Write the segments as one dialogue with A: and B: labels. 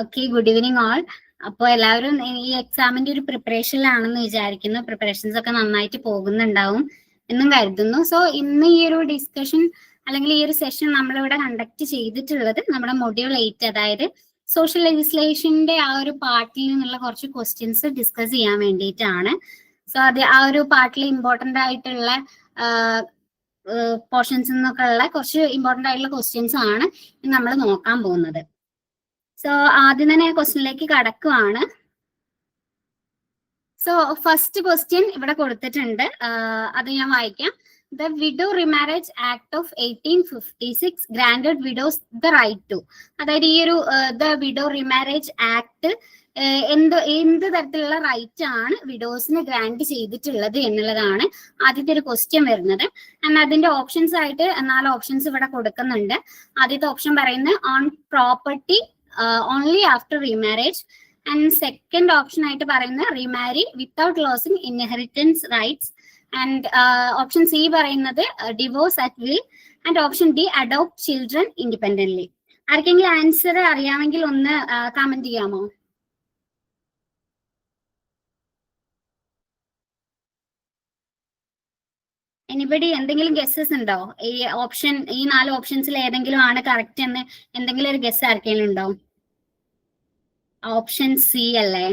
A: Okay, good evening all. അപ്പോൾ എല്ലാവരും ഈ എക്സാമിന്റെ ഒരു പ്രിപ്പറേഷനിലാണെന്ന് വിചാരിക്കുന്നു. പ്രിപ്പറേഷൻസ് ഒക്കെ നന്നായിട്ട് പോകുന്നുണ്ടാവും എന്നും കരുതുന്നു. സോ ഇന്ന് ഈ ഒരു ഡിസ്കഷൻ അല്ലെങ്കിൽ ഈ ഒരു സെഷൻ നമ്മളിവിടെ കണ്ടക്ട് ചെയ്തിട്ടുള്ളത് നമ്മുടെ മൊഡ്യൂൾ 8, അതായത് സോഷ്യൽ ലെജിസ്ലേഷന്റെ ആ ഒരു പാർട്ടിൽ നിന്നുള്ള കുറച്ച് ക്വസ്റ്റ്യൻസ് ഡിസ്കസ് ചെയ്യാൻ വേണ്ടിയിട്ടാണ്. സോ അത് ആ ഒരു പാർട്ടിൽ ഇമ്പോർട്ടന്റ് ആയിട്ടുള്ള പോർഷൻസ് എന്നൊക്കെ ഉള്ള കുറച്ച് ഇമ്പോർട്ടന്റ് ആയിട്ടുള്ള ക്വസ്റ്റ്യൻസ് ആണ് നമ്മൾ നോക്കാൻ പോകുന്നത്. സോ ആദ്യം തന്നെ ക്വസ്റ്റ്യനിലേക്ക് കടക്കുവാണ്. സോ ഫസ്റ്റ് ക്വസ്റ്റ്യൻ ഇവിടെ കൊടുത്തിട്ടുണ്ട്, അത് ഞാൻ വായിക്കാം. The widow remarriage act of 1856 granted widows the right to. അതായത് ഈ ഒരു ദ വിഡോ റിമാരേജ് ആക്ട് എന്ത് തരത്തിലുള്ള റൈറ്റ് ആണ് വിഡോസിന് ഗ്രാൻഡ് ചെയ്തിട്ടുള്ളത് എന്നുള്ളതാണ് ആദ്യത്തെ ഒരു ക്വസ്റ്റ്യൻ വരുന്നത്. ആൻഡ് അതിന്റെ ഓപ്ഷൻസ് ആയിട്ട് 4 ഓപ്ഷൻസ് ഇവിടെ കൊടുക്കുന്നുണ്ട്. ആദ്യത്തെ ഓപ്ഷൻ പറയുന്നത് own property only after remarriage. And second option ആയിട്ട് പറയുന്നത് remarry without losing inheritance rights. And option C പറയുന്നത് divorce at will. And option D adopt children independently. ആർക്കെങ്കിലും ആൻസർ അറിയാമെങ്കിൽ ഒന്ന് കമന്റ് ചെയ്യാമോ? എനിബഡി എന്തെങ്കിലും ഗസ്സസ് ഉണ്ടോ? ഈ 4 ഓപ്ഷൻസിൽ ഏതെങ്കിലും ആണ് കറക്റ്റ് എന്ന് എന്തെങ്കിലും ഒരു ഗസ് ആർക്കെങ്കിലും ഉണ്ടോ? ഓപ്ഷൻ സി അല്ലേ?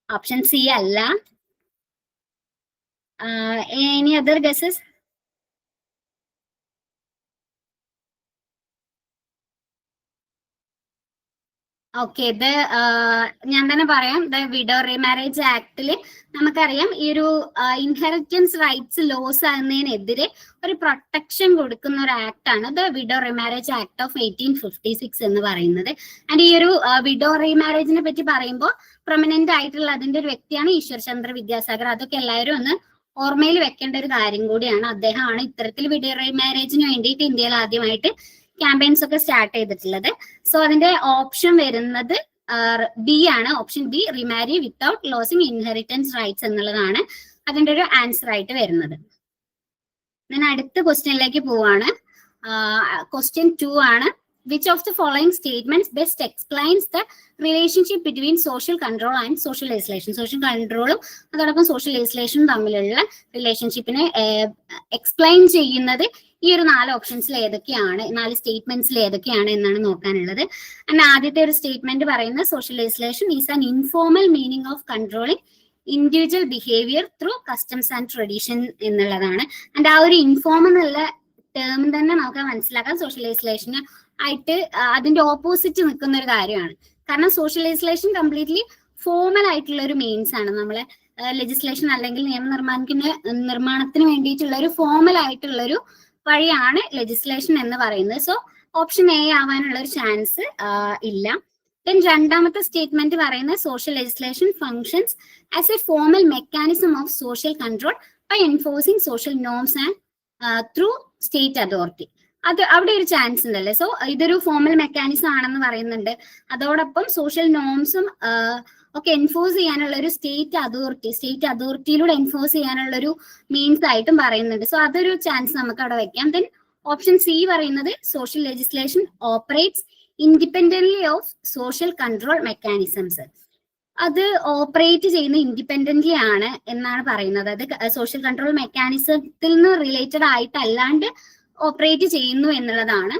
A: ഓപ്ഷൻ സി അല്ല. Any other guesses? ഓക്കെ, ഇത് ഞാൻ തന്നെ പറയാം. ദ വിഡോ റീമാരേജ് ആക്ടില് നമുക്കറിയാം ഈ ഒരു ഇൻഹെറിറ്റൻസ് റൈറ്റ്സ് ലോസ് ആകുന്നതിനെതിരെ ഒരു പ്രൊട്ടക്ഷൻ കൊടുക്കുന്ന ഒരു ആക്ട് ആണ് the widow remarriage act of 1856 എന്ന് പറയുന്നത്. ആൻഡ് ഈ ഒരു വിഡോ റീമാരേജിനെ പറ്റി പറയുമ്പോൾ പ്രൊമിനന്റ് ആയിട്ടുള്ള അതിന്റെ ഒരു വ്യക്തിയാണ് ഈശ്വർ ചന്ദ്ര വിദ്യാസാഗർ. അതൊക്കെ എല്ലാവരും ഒന്ന് ഓർമ്മയിൽ വെക്കേണ്ട ഒരു കാര്യം കൂടിയാണ്. അദ്ദേഹമാണ് ഇത്തരത്തിൽ വിഡോ റീമാരേജിന് വേണ്ടിയിട്ട് ഇന്ത്യയിൽ ആദ്യമായിട്ട് ക്യാമ്പയിൻസ് ഒക്കെ സ്റ്റാർട്ട് ചെയ്തിട്ടുള്ളത്. സോ അതിന്റെ ഓപ്ഷൻ വരുന്നത് ബി ആണ്. Option B, remarry without losing inheritance rights എന്നുള്ളതാണ് അതിന്റെ ഒരു ആൻസർ ആയിട്ട് വരുന്നത്. ഞാൻ അടുത്ത ക്വസ്റ്റ്യനിലേക്ക് പോവാണ്. ക്വസ്റ്റ്യൻ 2 ആണ്. Which of the following statements best explains the relationship between social control and social legislation? Social കൺട്രോളും അതോടൊപ്പം സോഷ്യൽ ലെജിസ്ലേഷനും തമ്മിലുള്ള റിലേഷൻഷിപ്പിനെ എക്സ്പ്ലെയിൻ ചെയ്യുന്നത് ഈ ഒരു 4 ഓപ്ഷൻസിൽ ഏതൊക്കെയാണ്, 4 സ്റ്റേറ്റ്മെന്റ്സിൽ ഏതൊക്കെയാണ് എന്നാണ് നോക്കാനുള്ളത്. ആൻഡ് ആദ്യത്തെ ഒരു സ്റ്റേറ്റ്മെന്റ് പറയുന്നത് social legislation is an informal meaning of controlling individual behaviour through customs and tradition എന്നുള്ളതാണ്. ആൻഡ് ആ ഒരു ഇൻഫോം എന്നുള്ള ടേം തന്നെ നമുക്ക് മനസ്സിലാക്കാം സോഷ്യൽ ലെജിസ്ലേഷന് ആയിട്ട് അതിന്റെ ഓപ്പോസിറ്റ് നിൽക്കുന്ന ഒരു കാര്യമാണ്. കാരണം സോഷ്യൽ ലെജിസ്ലേഷൻ കംപ്ലീറ്റ്ലി ഫോർമൽ ആയിട്ടുള്ള ഒരു മീൻസ് ആണ്. നമ്മളെ ലെജിസ്ലേഷൻ അല്ലെങ്കിൽ നിർമ്മാണത്തിന് വേണ്ടിയിട്ടുള്ള ഒരു ഫോർമൽ ആയിട്ടുള്ള ഒരു വഴിയാണ് ലെജിസ്ലേഷൻ എന്ന് പറയുന്നത്. സോ ഓപ്ഷൻ എ ആവാനുള്ള ഒരു ചാൻസ് ഇല്ല. ദെൻ രണ്ടാമത്തെ സ്റ്റേറ്റ്മെന്റ് പറയുന്നത് social legislation functions as a formal mechanism of social control by enforcing social norms and through state authority. അത് അവിടെ ഒരു ചാൻസ് ഉണ്ടല്ലേ. സോ ഇതൊരു ഫോർമൽ മെക്കാനിസം ആണെന്ന് പറയുന്നുണ്ട്. അതോടൊപ്പം സോഷ്യൽ നോംസും ഒക്കെ എൻഫോഴ്സ് ചെയ്യാനുള്ള ഒരു സ്റ്റേറ്റ് അതോറിറ്റിയിലൂടെ എൻഫോഴ്സ് ചെയ്യാനുള്ള ഒരു മീൻസ് ആയിട്ടും പറയുന്നുണ്ട്. സോ അതൊരു ചാൻസ് നമുക്ക് അവിടെ വെക്കാം. ദെൻ ഓപ്ഷൻ സി പറയുന്നത് social legislation operates independently of social control mechanisms. അത് ഓപ്പറേറ്റ് ചെയ്യുന്ന ഇൻഡിപെൻഡന്റ്ലി ആണ് എന്നാണ് പറയുന്നത്. അത് സോഷ്യൽ കൺട്രോൾ മെക്കാനിസത്തിൽ നിന്ന് റിലേറ്റഡ് ആയിട്ടല്ലാണ്ട് ഓപ്പറേറ്റ് ചെയ്യുന്നു എന്നുള്ളതാണ്.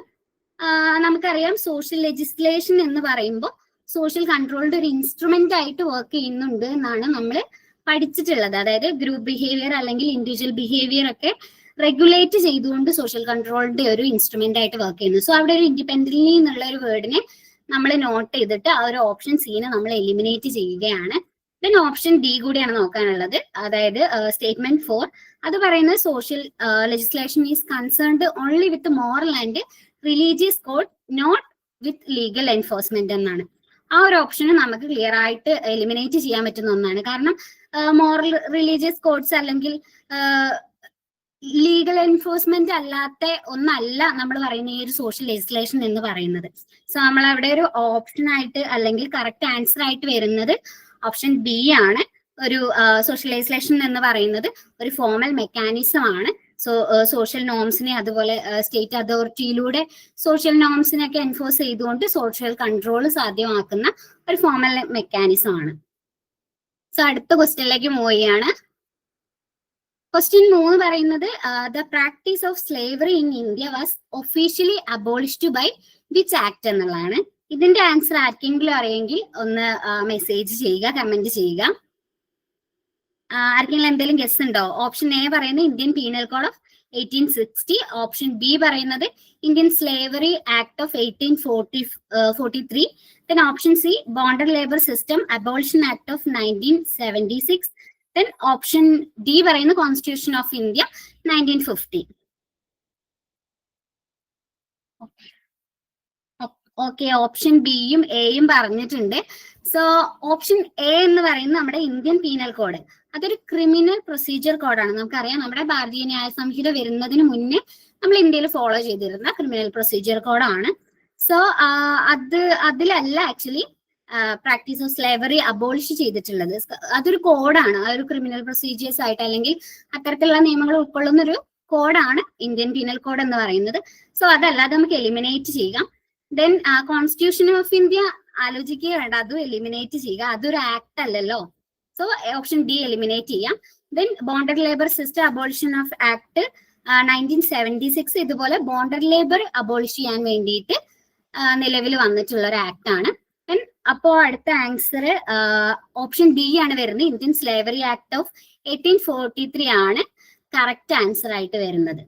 A: നമുക്കറിയാം സോഷ്യൽ ലെജിസ്ലേഷൻ എന്ന് പറയുമ്പോൾ സോഷ്യൽ കൺട്രോളിന്റെ ഒരു ഇൻസ്ട്രുമെന്റ് ആയിട്ട് വർക്ക് ചെയ്യുന്നുണ്ട് എന്നാണ് നമ്മൾ പഠിച്ചിട്ടുള്ളത്. അതായത് ഗ്രൂപ്പ് ബിഹേവിയർ അല്ലെങ്കിൽ ഇൻഡിവിജ്വൽ ബിഹേവിയർ ഒക്കെ റെഗുലേറ്റ് ചെയ്തുകൊണ്ട് സോഷ്യൽ കൺട്രോളിന്റെ ഒരു ഇൻസ്ട്രുമെന്റ് ആയിട്ട് വർക്ക് ചെയ്യുന്നു. സോ അവിടെ ഒരു ഇൻഡിപെൻഡന്റ്ലി എന്നുള്ള ഒരു വേർഡിനെ നമ്മൾ നോട്ട് ചെയ്തിട്ട് ആ ഒരു ഓപ്ഷൻ സീനെ നമ്മൾ എലിമിനേറ്റ് ചെയ്യുകയാണ്. ദെൻ ഓപ്ഷൻ ഡി കൂടിയാണ് നോക്കാനുള്ളത്. അതായത് സ്റ്റേറ്റ്മെന്റ് 4 അത് പറയുന്നത് social legislation is concerned only with moral and religious code not with legal enforcement എന്നാണ്. ആ ഒരു ഓപ്ഷന് നമുക്ക് ക്ലിയർ ആയിട്ട് എലിമിനേറ്റ് ചെയ്യാൻ പറ്റുന്ന ഒന്നാണ്. കാരണം മോറൽ റിലീജിയസ് കോഡ്സ് അല്ലെങ്കിൽ ലീഗൽ എൻഫോഴ്സ്മെന്റ് അല്ലാത്ത ഒന്നല്ല നമ്മൾ പറയുന്ന ഈ ഒരു സോഷ്യൽ ലെജിസ്ലേഷൻ എന്ന് പറയുന്നത്. സോ നമ്മൾ അവിടെ ഒരു ഓപ്ഷൻ ആയിട്ട് അല്ലെങ്കിൽ കറക്റ്റ് ആൻസർ ആയിട്ട് വരുന്നത് ഓപ്ഷൻ ബി ആണ്. ഒരു സോഷ്യൽ ലെജിസ്ലേഷൻ എന്ന് പറയുന്നത് ഒരു ഫോർമൽ മെക്കാനിസം ആണ്. സോഷ്യൽ നോംസിനെ അതുപോലെ സ്റ്റേറ്റ് അതോറിറ്റിയിലൂടെ സോഷ്യൽ നോംസിനൊക്കെ എൻഫോഴ്സ് ചെയ്തുകൊണ്ട് സോഷ്യൽ കൺട്രോൾ സാധ്യമാക്കുന്ന ഒരു ഫോമൽ മെക്കാനിസം ആണ്. സോ അടുത്ത ക്വസ്റ്റ്യനിലേക്ക് മൂവ് ചെയ്യാണ്. ക്വസ്റ്റ്യൻ 3 പറയുന്നത് the practice of slavery in India was officially abolished by which act എന്നുള്ളതാണ്. ഇതിന്റെ ആൻസർ ആർക്കെങ്കിലും അറിയെങ്കിൽ ഒന്ന് മെസ്സേജ് ചെയ്യുക, കമന്റ് ചെയ്യുക. ആർക്കെങ്കിലും എന്തെങ്കിലും ഗസ് ഉണ്ടോ? ഓപ്ഷൻ എ പറയുന്നത് Indian penal code of 1860, option B പറയുന്നത് Indian slavery act of 1843, then option C bonded labour system abolition act of 1976, then option D പറയുന്നത് constitution of India 1950. Okay, option ബിയും എയും പറഞ്ഞിട്ടുണ്ട്. സോ ഓപ്ഷൻ എ എന്ന് പറയുന്നത് നമ്മുടെ Indian penal code, അതൊരു criminal procedure കോഡാണ്. നമുക്കറിയാം നമ്മുടെ ഭാരതീയ ന്യായ സംഹിത വരുന്നതിന് മുന്നേ നമ്മൾ ഇന്ത്യയിൽ ഫോളോ ചെയ്തിരുന്ന ക്രിമിനൽ പ്രൊസീജിയർ കോഡാണ്. സോ അതിലല്ല actually practice of slavery abolish ചെയ്തിട്ടുള്ളത്. അതൊരു കോഡാണ്, അതൊരു ക്രിമിനൽ പ്രൊസീജിയേഴ്സ് ആയിട്ട് അല്ലെങ്കിൽ അത്തരത്തിലുള്ള നിയമങ്ങൾ ഉൾക്കൊള്ളുന്ന ഒരു കോഡാണ് ഇന്ത്യൻ പീനൽ കോഡ് എന്ന് പറയുന്നത്. സോ അതല്ലാതെ നമുക്ക് എലിമിനേറ്റ് ചെയ്യാം. ദെൻ കോൺസ്റ്റിറ്റ്യൂഷൻ ഓഫ് ഇന്ത്യ ആലോചിക്കുക വേണ്ട, അതും എലിമിനേറ്റ് ചെയ്യുക, അതൊരു ആക്ട് അല്ലല്ലോ. സോ ഓപ്ഷൻ ഡി എലിമിനേറ്റ് ചെയ്യാം. Then bonded labour system abolition of act 1976 ഇതുപോലെ ബോണ്ടഡ് ലേബർ അബോളിഷ് ചെയ്യാൻ വേണ്ടിയിട്ട് നിലവിൽ വന്നിട്ടുള്ള ഒരു ആക്ട് ആണ്. ദെൻ അപ്പോ അടുത്ത ആൻസർ ഓപ്ഷൻ ബി ആണ് വരുന്നത്. ഇന്ത്യൻ സ്ലേവറി ആക്ട് ഓഫ് 1843 ആണ് കറക്റ്റ് ആൻസർ ആയിട്ട് വരുന്നത്.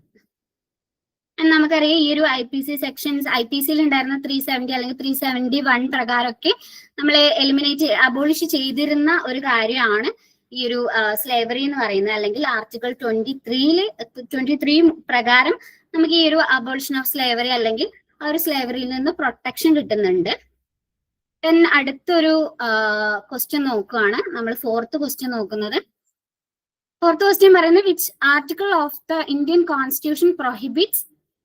A: നമുക്കറിയാം ഈ ഒരു IPC സെക്ഷൻസ് IPCയിൽ ഉണ്ടായിരുന്ന 370 അല്ലെങ്കിൽ 371 പ്രകാരമൊക്കെ നമ്മൾ എലിമിനേറ്റ് അബോളിഷ് ചെയ്തിരുന്ന ഒരു കാര്യമാണ് ഈ ഒരു സ്ലേവറി എന്ന് പറയുന്നത്. അല്ലെങ്കിൽ ആർട്ടിക്കിൾ 23 പ്രകാരം നമുക്ക് ഈ ഒരു അബോളിഷൻ ഓഫ് സ്ലേവറി അല്ലെങ്കിൽ ആ ഒരു സ്ലേവറിയിൽ നിന്ന് പ്രൊട്ടക്ഷൻ കിട്ടുന്നുണ്ട്. ദെൻ അടുത്തൊരു ക്വസ്റ്റ്യൻ നോക്കുകയാണ് നമ്മൾ. ഫോർത്ത് ക്വസ്റ്റ്യൻ നോക്കുന്നത്. ഫോർത്ത് ക്വസ്റ്റ്യൻ പറയുന്നത് which article of the Indian constitution prohibits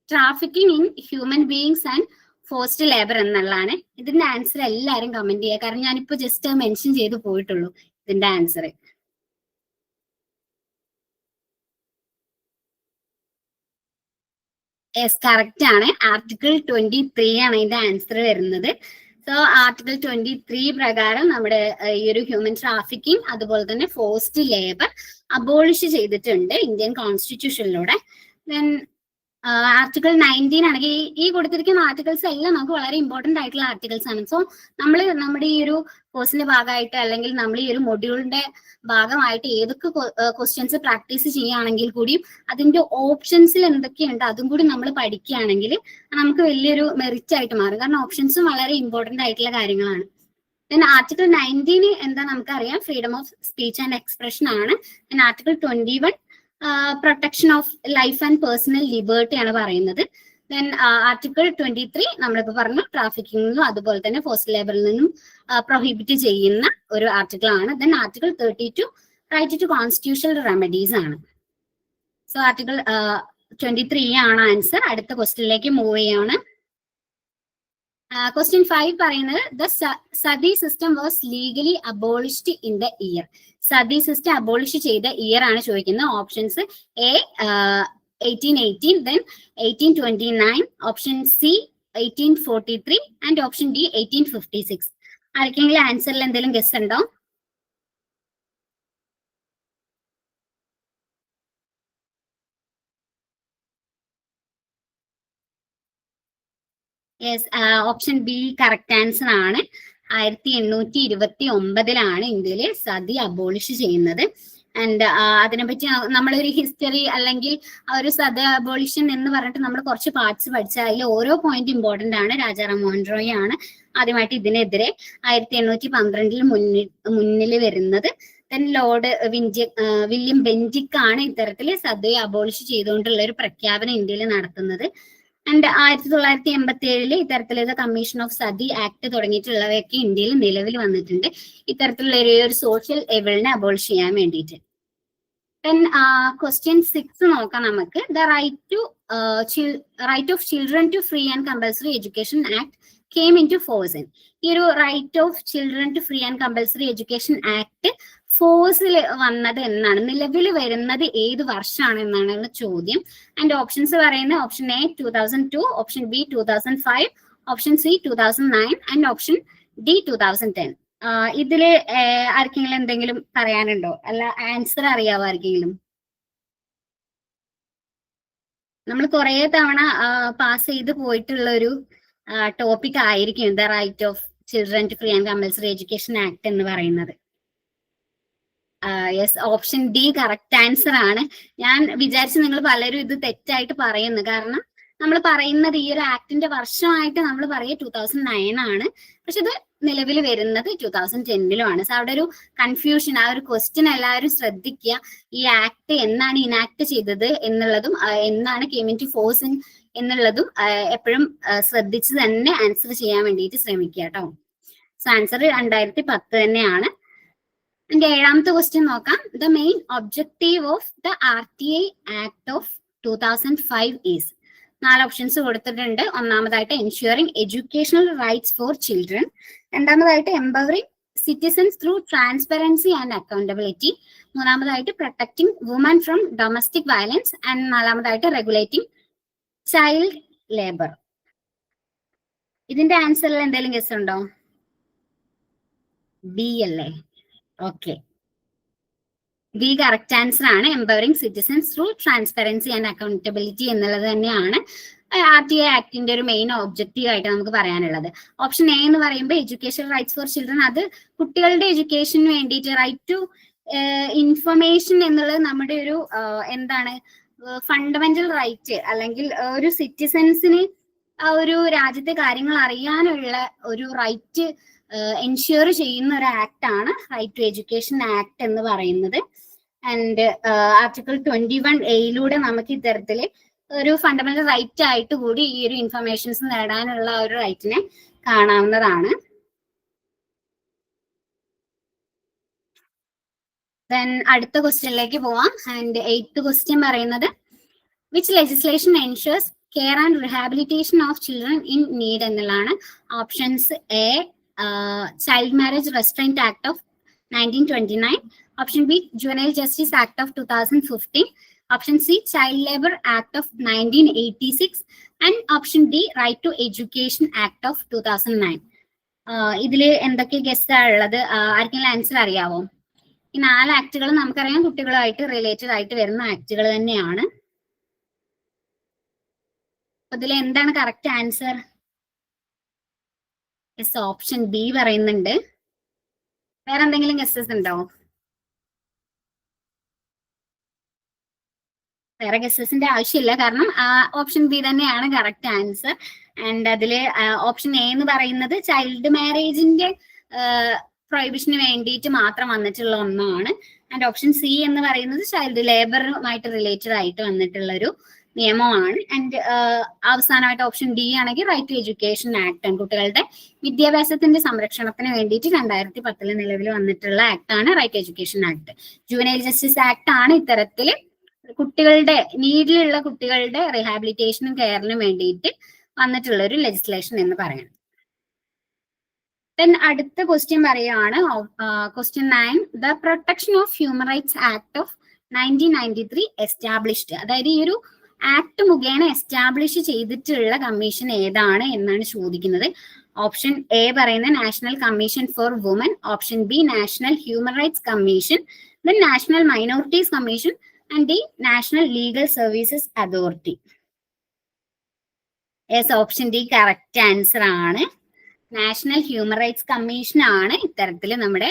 A: trafficking in human beings and forced labour എന്നുള്ളതാണ്. ഇതിന്റെ ആൻസർ എല്ലാവരും കമന്റ് ചെയ്യുക, കാരണം ഞാനിപ്പോ ജസ്റ്റ് മെൻഷൻ ചെയ്ത് പോയിട്ടുള്ളൂ ഇതിന്റെ ആൻസർ. യെസ്, കറക്റ്റ് ആണ്. ആർട്ടിക്കിൾ 23 ആണ് ഇതിന്റെ ആൻസർ വരുന്നത്. സോ ആർട്ടിക്കിൾ 23 പ്രകാരം നമ്മുടെ ഈ ഒരു ഹ്യൂമൻ ട്രാഫിക്കിംഗ് അതുപോലെ തന്നെ ഫോഴ്സ്ഡ് ലേബർ അബോളിഷ് ചെയ്തിട്ടുണ്ട് ഇന്ത്യൻ കോൺസ്റ്റിറ്റ്യൂഷനിലൂടെ. ദെൻ ആർട്ടിക്കിൾ 19 ആണെങ്കിൽ ഈ കൊടുത്തിരിക്കുന്ന ആർട്ടിക്കിൾസ് എല്ലാം നമുക്ക് വളരെ ഇമ്പോർട്ടന്റ് ആയിട്ടുള്ള ആർട്ടിക്കിൾസ് ആണ്. സോ നമ്മൾ നമ്മുടെ ഈ ഒരു കോഴ്സിന്റെ ഭാഗമായിട്ട് അല്ലെങ്കിൽ നമ്മൾ ഈ ഒരു മൊഡ്യൂളിന്റെ ഭാഗമായിട്ട് ഏതൊക്കെ ക്വസ്റ്റ്യൻസ് പ്രാക്ടീസ് ചെയ്യുകയാണെങ്കിൽ കൂടിയും അതിന്റെ ഓപ്ഷൻസിൽ എന്തൊക്കെയുണ്ട് അതും കൂടി നമ്മൾ പഠിക്കുകയാണെങ്കിൽ നമുക്ക് വലിയൊരു മെറിറ്റ് ആയിട്ട് മാറും. കാരണം ഓപ്ഷൻസും വളരെ ഇമ്പോർട്ടന്റ് ആയിട്ടുള്ള കാര്യങ്ങളാണ്. ദെൻ ആർട്ടിക്കിൾ 19 എന്താ നമുക്കറിയാം, freedom of speech and expression ആണ്. Then article 21 protection of life and personal liberty ആണ് പറയുന്നത്. ദെൻ ആർട്ടിക്കിൾ 23 നമ്മളിപ്പോ പറഞ്ഞു ട്രാഫിക്കിംഗിൽ നിന്നും അതുപോലെ തന്നെ ഫോഴ്സ്ഡ് ലേബറിൽ നിന്നും പ്രൊഹിബിറ്റ് ചെയ്യുന്ന ഒരു ആർട്ടിക്കിൾ ആണ്. Then article 32 right to constitutional remedies ആണ്. സോ ആർട്ടിക്കിൾ 23 ആണ് ആൻസർ. അടുത്ത ക്വസ്റ്റ്യനിലേക്ക് മൂവ് ചെയ്യാണ്. ക്വസ്റ്റ്യൻ 5 പറയുന്നത് the sati system was legally abolished in the year. Sati system abolish ചെയ്ത ഇയർ ആണ് ചോദിക്കുന്നത്. Options A 1818, then 1829, option C 1843 and option D 1856. ആർക്കെങ്കിലും ആൻസറിൽ എന്തെങ്കിലും ഗസ് ഉണ്ടോ? Yes, option B correct answer ആണ്. 1829 ഇന്ത്യയിലെ സതി അബോളിഷ് ചെയ്യുന്നത്. ആൻഡ് അതിനെപ്പറ്റി നമ്മളൊരു ഹിസ്റ്ററി അല്ലെങ്കിൽ ആ ഒരു സതി അബോളിഷൻ എന്ന് പറഞ്ഞിട്ട് നമ്മൾ കുറച്ച് പാർട്സ് പഠിച്ചാൽ അതിൽ ഓരോ പോയിന്റ് ഇമ്പോർട്ടന്റ് ആണ്. രാജാറാം മോഹൻ റോയ് ആണ് ആദ്യമായിട്ട് ഇതിനെതിരെ 1812 മുന്നിൽ വരുന്നത്. ദെൻ ലോർഡ് വില്യം ബെഞ്ചിക് ആണ് ഇത്തരത്തിൽ സതി അബോളിഷ് ചെയ്തുകൊണ്ടുള്ള ഒരു പ്രഖ്യാപനം ഇന്ത്യയിൽ നടത്തുന്നത്. ആൻഡ് 1987 ഇത്തരത്തിലുള്ള കമ്മീഷൻ ഓഫ് സതി ആക്ട് തുടങ്ങിയിട്ടുള്ളവയൊക്കെ ഇന്ത്യയിൽ നിലവിൽ വന്നിട്ടുണ്ട് ഇത്തരത്തിലുള്ള ഒരു സോഷ്യൽ എവിളിനെ അബോളിഷ് ചെയ്യാൻ വേണ്ടിയിട്ട്. ദെൻ ക്വസ്റ്റ്യൻ 6 നോക്കാം നമുക്ക്. The right of children to free and compulsory education act came into force. ഈ ഒരു right of children to free and compulsory education act ഫോഴ്സിൽ വന്നത് എന്നാണ്, നിലവിൽ വരുന്നത് ഏത് വർഷമാണ് എന്നാണ് ചോദ്യം. ആൻഡ് ഓപ്ഷൻസ് പറയുന്നത് option A 2002, option B 2005, option C 2009 and option D 2010. ഇതില് ആർക്കെങ്കിലും എന്തെങ്കിലും പറയാനുണ്ടോ? അല്ല ആൻസർ അറിയാവോ ആർക്കെങ്കിലും? നമ്മൾ കുറെ തവണ പാസ് ചെയ്ത് പോയിട്ടുള്ള ഒരു ടോപ്പിക് ആയിരിക്കും the right of children to free and compulsory education act എന്ന് പറയുന്നത്. Yes, option D correct answer ആണ്. ഞാൻ വിചാരിച്ചു നിങ്ങൾ പലരും ഇത് തെറ്റായിട്ട് പറയുന്നു, കാരണം നമ്മൾ പറയുന്നത് ഈ ഒരു ആക്ടിന്റെ വർഷമായിട്ട് നമ്മൾ പറയുക 2009 ആണ്, പക്ഷെ ഇത് നിലവിൽ വരുന്നത് 2010 സോ അവിടെ ഒരു കൺഫ്യൂഷൻ, ആ ഒരു ക്വസ്റ്റ്യൻ എല്ലാവരും ശ്രദ്ധിക്കുക. ഈ ആക്ട് എന്നാണ് ഇനാക്ട് ചെയ്തത് എന്നുള്ളതും എന്നാണ് കെയിം ഇൻ ടു ഫോഴ്സ് എന്നുള്ളതും എപ്പോഴും ശ്രദ്ധിച്ച് തന്നെ ആൻസർ ചെയ്യാൻ വേണ്ടിയിട്ട് ശ്രമിക്കുക കേട്ടോ. സോ ആൻസർ 2010 തന്നെയാണ്. എന്റെ ഏഴാമത്തെ ക്വസ്റ്റ്യൻ നോക്കാം. The main objective of the RTA act of 2005 is. 4 options കൊടുത്തിട്ടുണ്ട്. ഒന്നാമതായിട്ട് ensuring educational rights for children, രണ്ടാമതായിട്ട് empowering citizens through transparency and accountability, മൂന്നാമതായിട്ട് protecting woman from domestic violence and നാലാമതായിട്ട് റെഗുലേറ്റിംഗ് ചൈൽഡ് ലേബർ. ഇതിന്റെ ആൻസറിൽ എന്തെങ്കിലും guess ഉണ്ടോ? B അല്ലേ? ഓക്കെ, ബി കറക്റ്റ് ആൻസർ ആണ്. Empowering citizens through transparency and accountability എന്നുള്ളത് തന്നെയാണ് RTA ആക്ടിന്റെ ഒരു മെയിൻ ഒബ്ജക്റ്റീവ് ആയിട്ട് നമുക്ക് പറയാനുള്ളത്. ഓപ്ഷൻ എ എന്ന് പറയുമ്പോൾ എഡ്യൂക്കേഷൻ റൈറ്റ്സ് ഫോർ ചിൽഡ്രൻ, അത് കുട്ടികളുടെ എഡ്യൂക്കേഷന് വേണ്ടിയിട്ട് റൈറ്റ് ടു ഇൻഫർമേഷൻ എന്നുള്ളത് നമ്മുടെ ഒരു എന്താണ് ഫണ്ടമെന്റൽ റൈറ്റ്, അല്ലെങ്കിൽ ഒരു സിറ്റിസൺസിന് ആ ഒരു രാജ്യത്തെ കാര്യങ്ങൾ അറിയാനുള്ള ഒരു റൈറ്റ് എൻഷ്യൂർ ചെയ്യുന്ന ഒരു ആക്ട് ആണ് റൈറ്റ് ടു എഡ്യൂക്കേഷൻ ആക്ട് എന്ന് പറയുന്നത്. ആൻഡ് ആർട്ടിക്കിൾ 21A നമുക്ക് ഇത്തരത്തില് ഒരു ഫണ്ടമെന്റൽ റൈറ്റ് ആയിട്ട് കൂടി ഈ ഒരു ഇൻഫർമേഷൻസ് നേടാനുള്ള ഒരു റൈറ്റിനെ കാണാവുന്നതാണ്. ദെൻ അടുത്ത ക്വസ്റ്റ്യനിലേക്ക് പോവാം. ആൻഡ് 8th ക്വസ്റ്റ്യൻ പറയുന്നത് which legislation ensures care and rehabilitation of children in need എന്നുള്ളതാണ്. Options A child marriage restraint act of 1929, option B juvenile justice act of 2015, option C child labour act of 1986 and option D right to education act of 2009. ഇതിൽ എന്തൊക്കെ guest ഉള്ളത്? ആർക്കെങ്കിലും answer അറിയാവോ? ഈ 4 ആക്ടുകളും നമുക്കറിയാം കുട്ടികളുമായിട്ട് related ആയിട്ട് വരുന്ന ആക്ടുകൾ തന്നെയാണ്. ഇതിൽ എന്താണ് കറക്റ്റ് ആൻസർ? ഓപ്ഷൻ ബി പറയുന്നുണ്ട്. വേറെ എന്തെങ്കിലും ഗസ്സസ് ഉണ്ടോ? വേറെ ഗസ്സസിന്റെ ആവശ്യമില്ല, കാരണം ഓപ്ഷൻ ബി തന്നെയാണ് കറക്റ്റ് ആൻസർ. ആൻഡ് അതില് ഓപ്ഷൻ എ എന്ന് പറയുന്നത് ചൈൽഡ് മാരേജിന്റെ പ്രൊഹിബിഷന് വേണ്ടിയിട്ട് മാത്രം വന്നിട്ടുള്ള ഒന്നാണ്. ആൻഡ് ഓപ്ഷൻ സി എന്ന് പറയുന്നത് ചൈൽഡ് ലേബറുമായിട്ട് റിലേറ്റഡ് ആയിട്ട് വന്നിട്ടുള്ള ഒരു നിയമമാണ്. ആൻഡ് അവസാനമായിട്ട് ഓപ്ഷൻ ഡി ആണെങ്കിൽ റൈറ്റ് ടു എഡ്യൂക്കേഷൻ ആക്ട്, കുട്ടികളുടെ വിദ്യാഭ്യാസത്തിന്റെ സംരക്ഷണത്തിന് വേണ്ടിയിട്ട് 2010 നിലവിൽ വന്നിട്ടുള്ള ആക്ട് ആണ് right to education act. Juvenile justice act ആണ് ഇത്തരത്തില് കുട്ടികളുടെ നീഡിലുള്ള കുട്ടികളുടെ റീഹാബിലിറ്റേഷനും കെയറിനും വേണ്ടിയിട്ട് വന്നിട്ടുള്ള ഒരു ലെജിസ്ലേഷൻ എന്ന് പറയാം. ദെൻ അടുത്ത ക്വസ്റ്റ്യൻ പറയുകയാണ്. Question 9, the protection of human rights act of 1993 established. അതായത് ഈ ഒരു ആക്ട് മുഖേന എസ്റ്റാബ്ലിഷ് ചെയ്തിട്ടുള്ള കമ്മീഷൻ ഏതാണ് എന്നാണ് ചോദിക്കുന്നത്. ഓപ്ഷൻ എ പറയുന്ന national commission for woman, option B national human rights commission, then national minorities commission and the national legal services authority. Yes, option D correct answer ആണ്. നാഷണൽ ഹ്യൂമൻ റൈറ്റ്സ് കമ്മീഷൻ ആണ് ഇത്തരത്തിൽ നമ്മുടെ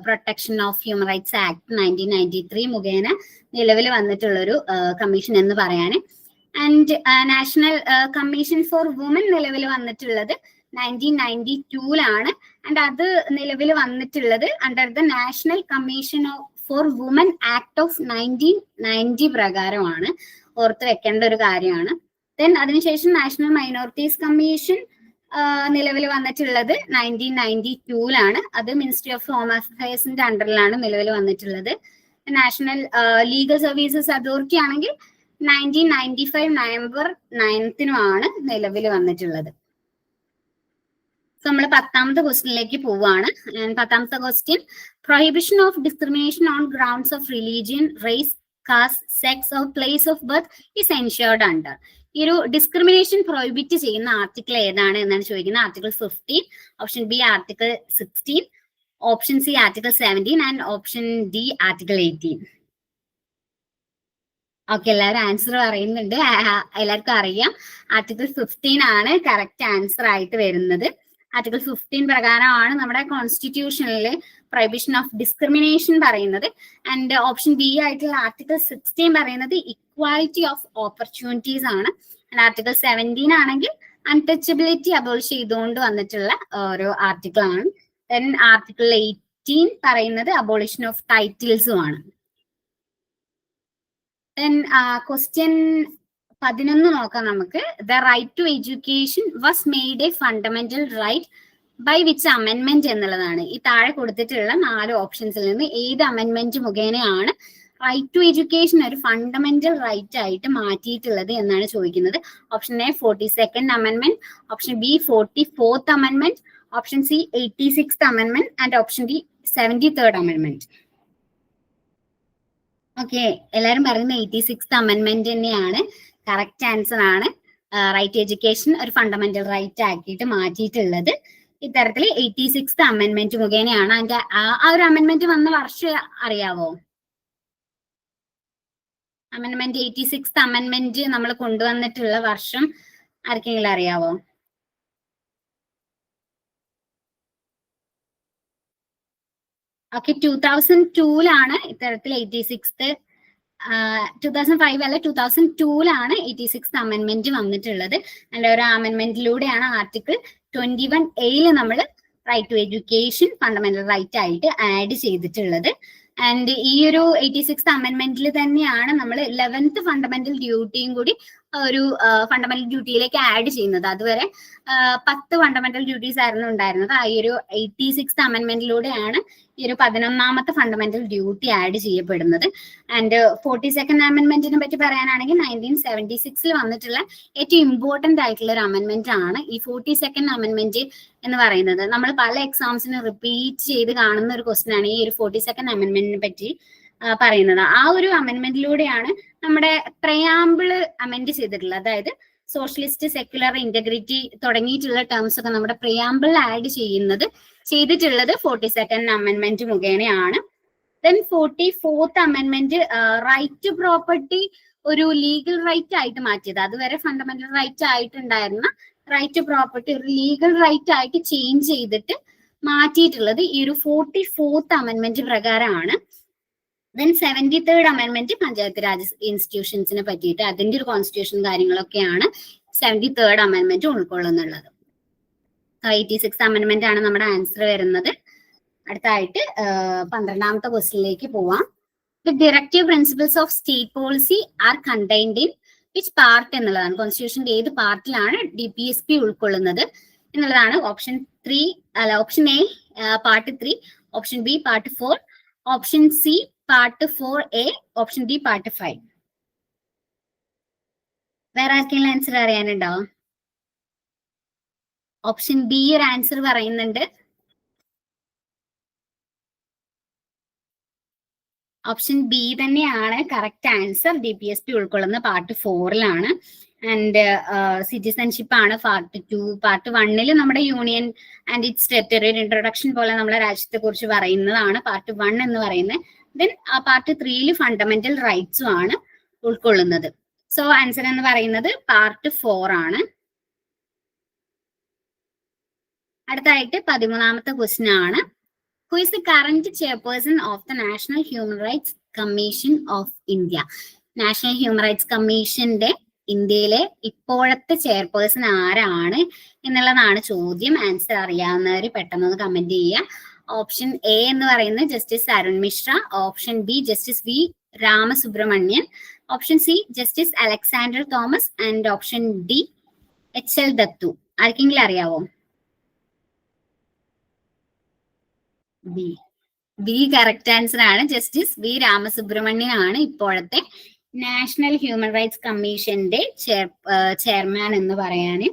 A: protection of human rights act 1993 മുഖേന നിലവിൽ വന്നിട്ടുള്ളൊരു commission എന്ന് പറയാൻ. And national commission for women നിലവിൽ വന്നിട്ടുള്ളത് 1992 ആൻഡ് അത് നിലവിൽ വന്നിട്ടുള്ളത് under the national commission for woman act of 1990 പ്രകാരമാണ്. ഓർത്ത് വെക്കേണ്ട ഒരു കാര്യമാണ്. ദെൻ അതിനുശേഷം നാഷണൽ മൈനോറിറ്റീസ് കമ്മീഷൻ നിലവിൽ വന്നിട്ടുള്ളത് 1992 അത് മിനിസ്ട്രി ഓഫ് ഹോം അഫയേഴ്സിന്റെ അണ്ടറിലാണ് നിലവിൽ വന്നിട്ടുള്ളത്. നാഷണൽ ലീഗൽ സർവീസസ് അതോറിറ്റി ആണെങ്കിൽ 1995 November 9 നിലവിൽ വന്നിട്ടുള്ളത്. നമ്മൾ 10ാമത്തെ ക്വസ്റ്റ്യനിലേക്ക് പോവാണ്. 10ാമത്തെ question, prohibition of discrimination on grounds of religion, race, caste, sex or place of birth is ensured under. ഈ ഒരു ഡിസ്ക്രിമിനേഷൻ പ്രൊഹിബിറ്റ് ചെയ്യുന്ന ആർട്ടിക്കിൾ ഏതാണ് എന്നാണ് ചോദിക്കുന്നത്. Article 15, option B article 16, option C article 17 and option D article 18. Okay, എല്ലാവരും answer പറയുന്നുണ്ട്. എല്ലാവർക്കും അറിയാം ആർട്ടിക്കിൾ 15 ആണ് കറക്റ്റ് ആൻസർ ആയിട്ട് വരുന്നത്. ആർട്ടിക്കിൾ 15 പ്രകാരമാണ് നമ്മുടെ കോൺസ്റ്റിറ്റ്യൂഷനിലെ പ്രൊഹിബിഷൻ ഓഫ് ഡിസ്ക്രിമിനേഷൻ പറയുന്നത്. ആൻഡ് ഓപ്ഷൻ ബി ആയിട്ടുള്ള ആർട്ടിക്കിൾ 16 പറയുന്നത് ഇക്വാലിറ്റി ഓഫ് ഓപ്പർച്യൂണിറ്റീസ് ആണ്. ആൻഡ് ആർട്ടിക്കിൾ 17 ആണെങ്കിൽ അൺടച്ചബിലിറ്റി അബോളിഷ് ചെയ്തുകൊണ്ട് വന്നിട്ടുള്ള ഒരു ആർട്ടിക്കിൾ ആണ്. ദെൻ ആർട്ടിക്കിൾ 18 പറയുന്നത് അബോളിഷൻ ഓഫ് ടൈറ്റിൽസും ആണ്. ദെൻ ക്വസ്റ്റ്യൻ 11 നോക്കാം നമുക്ക്. The right to education was made a fundamental right by which അമെൻമെന്റ് എന്നുള്ളതാണ്. ഈ താഴെ കൊടുത്തിട്ടുള്ള 4 ഓപ്ഷൻസിൽ നിന്ന് ഏത് അമെൻമെന്റ് മുഖേനയാണ് റൈറ്റ് ടു എഡ്യൂക്കേഷൻ ഒരു ഫണ്ടമെന്റൽ റൈറ്റ് ആയിട്ട് മാറ്റിയിട്ടുള്ളത് എന്നാണ് ചോദിക്കുന്നത്. ഓപ്ഷൻ എ 42nd അമെൻമെന്റ്, ഓപ്ഷൻ ബി 44th അമെൻമെന്റ്, ഓപ്ഷൻ സി 86th അമെൻമെന്റ് ആൻഡ് ഓപ്ഷൻ ഡി 73rd അമെൻമെന്റ്. ഓക്കെ, എല്ലാവരും പറയുന്നത് 86th അമെൻമെന്റ് തന്നെയാണ് കറക്റ്റ് ആൻസർ ആണ്. റൈറ്റ് എഡ്യൂക്കേഷൻ ഒരു ഫണ്ടമെന്റൽ റൈറ്റ് ആക്കിയിട്ട് മാറ്റിയിട്ടുള്ളത് ഇത്തരത്തിൽ 86th അമെൻമെന്റ് മുഖേനയാണ്. അതിന്റെ ആ ഒരു അമെൻമെന്റ് വന്ന വർഷം അറിയാവോ? അമെൻമെന്റ് 86th അമെൻമെന്റ് നമ്മൾ കൊണ്ടുവന്നിട്ടുള്ള വർഷം ആർക്കെങ്കിലും അറിയാവോ? ഓക്കെ, 2002 ഇത്തരത്തിൽ 86th 2005 അല്ല 2002 86th അമെൻമെന്റ് വന്നിട്ടുള്ളത്. അതിന്റെ ഒരു അമെൻമെന്റിലൂടെയാണ് ആർട്ടിക്കിൾ 21A നമ്മൾ right to education fundamental right ആയിട്ട് ആഡ് ചെയ്തിട്ടുള്ളത്. ആൻഡ് ഈ ഒരു 86th അമെൻമെന്റിൽ തന്നെയാണ് നമ്മൾ 11th ഫണ്ടമെന്റൽ ഡ്യൂട്ടിയും കൂടി ഒരു ഫണ്ടമെന്റൽ ഡ്യൂട്ടിയിലേക്ക് ആഡ് ചെയ്യുന്നത്. അതുവരെ 10 ഫണ്ടമെന്റൽ ഡ്യൂട്ടീസ് ആയിരുന്നു ഉണ്ടായിരുന്നത്. ആ ഒരു 86th അമെൻമെന്റിലൂടെയാണ് ഈ ഒരു 11ാമത്തെ ഫണ്ടമെന്റൽ ഡ്യൂട്ടി ആഡ് ചെയ്യപ്പെടുന്നത്. ആൻഡ് 42nd അമെൻമെന്റിനെ പറ്റി പറയാനാണെങ്കിൽ 1976 വന്നിട്ടുള്ള ഏറ്റവും ഇമ്പോർട്ടന്റ് ആയിട്ടുള്ള ഒരു അമെൻമെന്റ് ആണ് ഈ 42nd അമെൻമെന്റ് എന്ന് പറയുന്നത്. നമ്മൾ പല എക്സാംസിന് റിപ്പീറ്റ് ചെയ്ത് കാണുന്ന ഒരു ക്വസ്റ്റ്യൻ ആണ് ഈ ഒരു 42nd അമെൻമെന്റിനെ പറ്റി പറയുന്നത്. ആ ഒരു അമെൻമെന്റിലൂടെയാണ് നമ്മുടെ പ്രയാമ്പിള് അമെൻഡ് ചെയ്തിട്ടുള്ളത്. അതായത് സോഷ്യലിസ്റ്റ്, സെക്യുലർ, ഇന്റഗ്രിറ്റി തുടങ്ങിയിട്ടുള്ള ടേംസ് ഒക്കെ നമ്മുടെ പ്രിയാമ്പിളിൽ ആഡ് ചെയ്തിട്ടുള്ളത് 42nd അമെൻമെന്റ് മുഖേനയാണ്. ദെൻ 44th അമെൻമെന്റ് റൈറ്റ് ടു പ്രോപ്പർട്ടി ഒരു ലീഗൽ റൈറ്റ് ആയിട്ട് മാറ്റിയത്. അതുവരെ ഫണ്ടമെന്റൽ റൈറ്റ് ആയിട്ടുണ്ടായിരുന്ന റൈറ്റ് ടു പ്രോപ്പർട്ടി ഒരു ലീഗൽ റൈറ്റ് ആയിട്ട് ചേഞ്ച് ചെയ്തിട്ട് മാറ്റിയിട്ടുള്ളത് ഈ ഒരു 44th അമെൻമെന്റ് പ്രകാരമാണ്. ദെൻ 73rd അമെൻമെന്റ് പഞ്ചായത്ത് രാജ് ഇൻസ്റ്റിറ്റ്യൂഷൻസിനെ പറ്റിയിട്ട് അതിന്റെ ഒരു കോൺസ്റ്റിറ്റ്യൂഷൻ കാര്യങ്ങളൊക്കെയാണ് 73rd അമെൻമെന്റ് ഉൾക്കൊള്ളുന്നുള്ളത്. 86th അമെൻമെന്റ് ആണ് നമ്മുടെ ആൻസർ വരുന്നത്. അടുത്തായിട്ട് 12ാമത്തെ ക്വസ്റ്റ്യനിലേക്ക് പോവാം. The directive principles of state policy are contained in which part എന്നുള്ളതാണ്. കോൺസ്റ്റിറ്റ്യൂഷന്റെ ഏത് പാർട്ടിലാണ് DPSP ഉൾക്കൊള്ളുന്നത് എന്നുള്ളതാണ്. Option A part 3, option B part 4, option C part 4A, option D part 5. വേറെ ആർക്കെങ്കിലും ആൻസർ അറിയാനുണ്ടോ? ഓപ്ഷൻ ബി ഒരു ആൻസർ പറയുന്നുണ്ട്. ഓപ്ഷൻ ബി തന്നെയാണ് കറക്റ്റ് ആൻസർ. DPSP ഉൾക്കൊള്ളുന്ന പാർട്ട് 4 ആൻഡ് സിറ്റിസൺഷിപ്പ് ആണ് പാർട്ട് 2. പാർട്ട് 1 നമ്മുടെ union and its territory introduction പോലെ നമ്മളെ രാജ്യത്തെ കുറിച്ച് പറയുന്നതാണ് പാർട്ട് 1 എന്ന് പറയുന്നത്. ദെൻ പാർട്ട് 3 ഫണ്ടമെന്റൽ റൈറ്റ്സും ആണ് ഉൾക്കൊള്ളുന്നത്. സോ ആൻസർ എന്ന് പറയുന്നത് പാർട്ട് 4 ആണ്. അടുത്തായിട്ട് 13ാമത്തെ ക്വസ്റ്റ്യൻ ആണ്. Who is the current chairperson of the national human rights commission of India? National human rights കമ്മീഷന്റെ ഇന്ത്യയിലെ ഇപ്പോഴത്തെ ചെയർപേഴ്സൺ ആരാണ് എന്നുള്ളതാണ് ചോദ്യം. ആൻസർ അറിയാവുന്നവർ പെട്ടെന്ന് കമന്റ് ചെയ്യുക. ഓപ്ഷൻ എ എന്ന് പറയുന്നത് justice Arun Mishra, option B justice V Ramasubramanian, option C justice Alexander Thomas and option D HL Dattu. ആർക്കെങ്കിലും അറിയാവോ? ബി കറക്റ്റ് ആൻസർ ആണ്. ജസ്റ്റിസ് വി രാമസുബ്രഹ്മണ്യൻ ആണ് ഇപ്പോഴത്തെ നാഷണൽ ഹ്യൂമൻ റൈറ്റ്സ് കമ്മീഷന്റെ ചെയർമാൻ എന്ന് പറയാന്.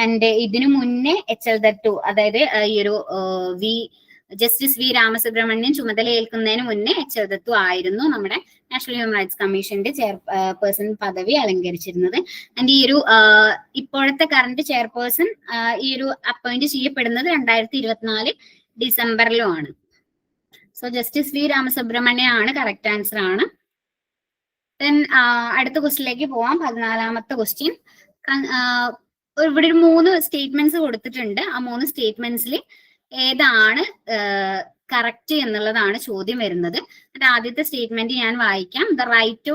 A: ആൻഡ് ഇതിനു മുന്നേ HLZ2, അതായത് ഈ ഒരു ജസ്റ്റിസ് വി രാമസുബ്രഹ്മണ്യൻ ചുമതലയേൽക്കുന്നതിന് മുന്നേ HLZ2 ആയിരുന്നു നമ്മുടെ നാഷണൽ ഹ്യൂമൻ റൈറ്റ്സ് കമ്മീഷന്റെ ചെയർപേഴ്സൺ പദവി അലങ്കരിച്ചിരുന്നത്. ആൻഡ് ഈ ഒരു ഇപ്പോഴത്തെ കറന്റ് ചെയർപേഴ്സൺ ഈ ഒരു അപ്പോയിന്റ് ചെയ്യപ്പെടുന്നത് 2024 ഡിസംബറിലുമാണ്. സോ ജസ്റ്റിസ് വി രാമസുബ്രഹ്മണ്യൻ ആണ് കറക്റ്റ് ആൻസർ ആണ്. ദെൻ അടുത്ത ക്വസ്റ്റ്യനിലേക്ക് പോവാം. 14ാമത്തെ ക്വസ്റ്റ്യൻ. ഇവിടെ ഒരു 3 സ്റ്റേറ്റ്മെന്റ്സ് കൊടുത്തിട്ടുണ്ട്. ആ 3 സ്റ്റേറ്റ്മെന്റ്സിൽ ഏതാണ് കറക്റ്റ് എന്നുള്ളതാണ് ചോദ്യം വരുന്നത്. ആദ്യത്തെ സ്റ്റേറ്റ്മെന്റ് ഞാൻ വായിക്കാം. The rights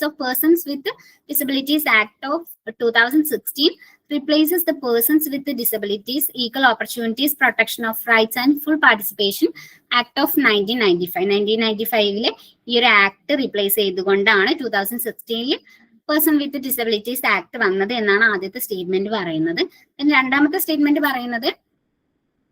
A: of persons with disabilities act of 2016 replaces the persons with disabilities equal opportunities protection of rights and full participation act of 1995. 1995 ഈ ഒരു ആക്ട് റീപ്ലേസ് ചെയ്തുകൊണ്ടാണ് 2016 പേഴ്സൺ വിത്ത് ഡിസബിലിറ്റീസ് ആക്ട് വന്നത് എന്നാണ് ആദ്യത്തെ സ്റ്റേറ്റ്മെന്റ് പറയുന്നത്. രണ്ടാമത്തെ സ്റ്റേറ്റ്മെന്റ് പറയുന്നത്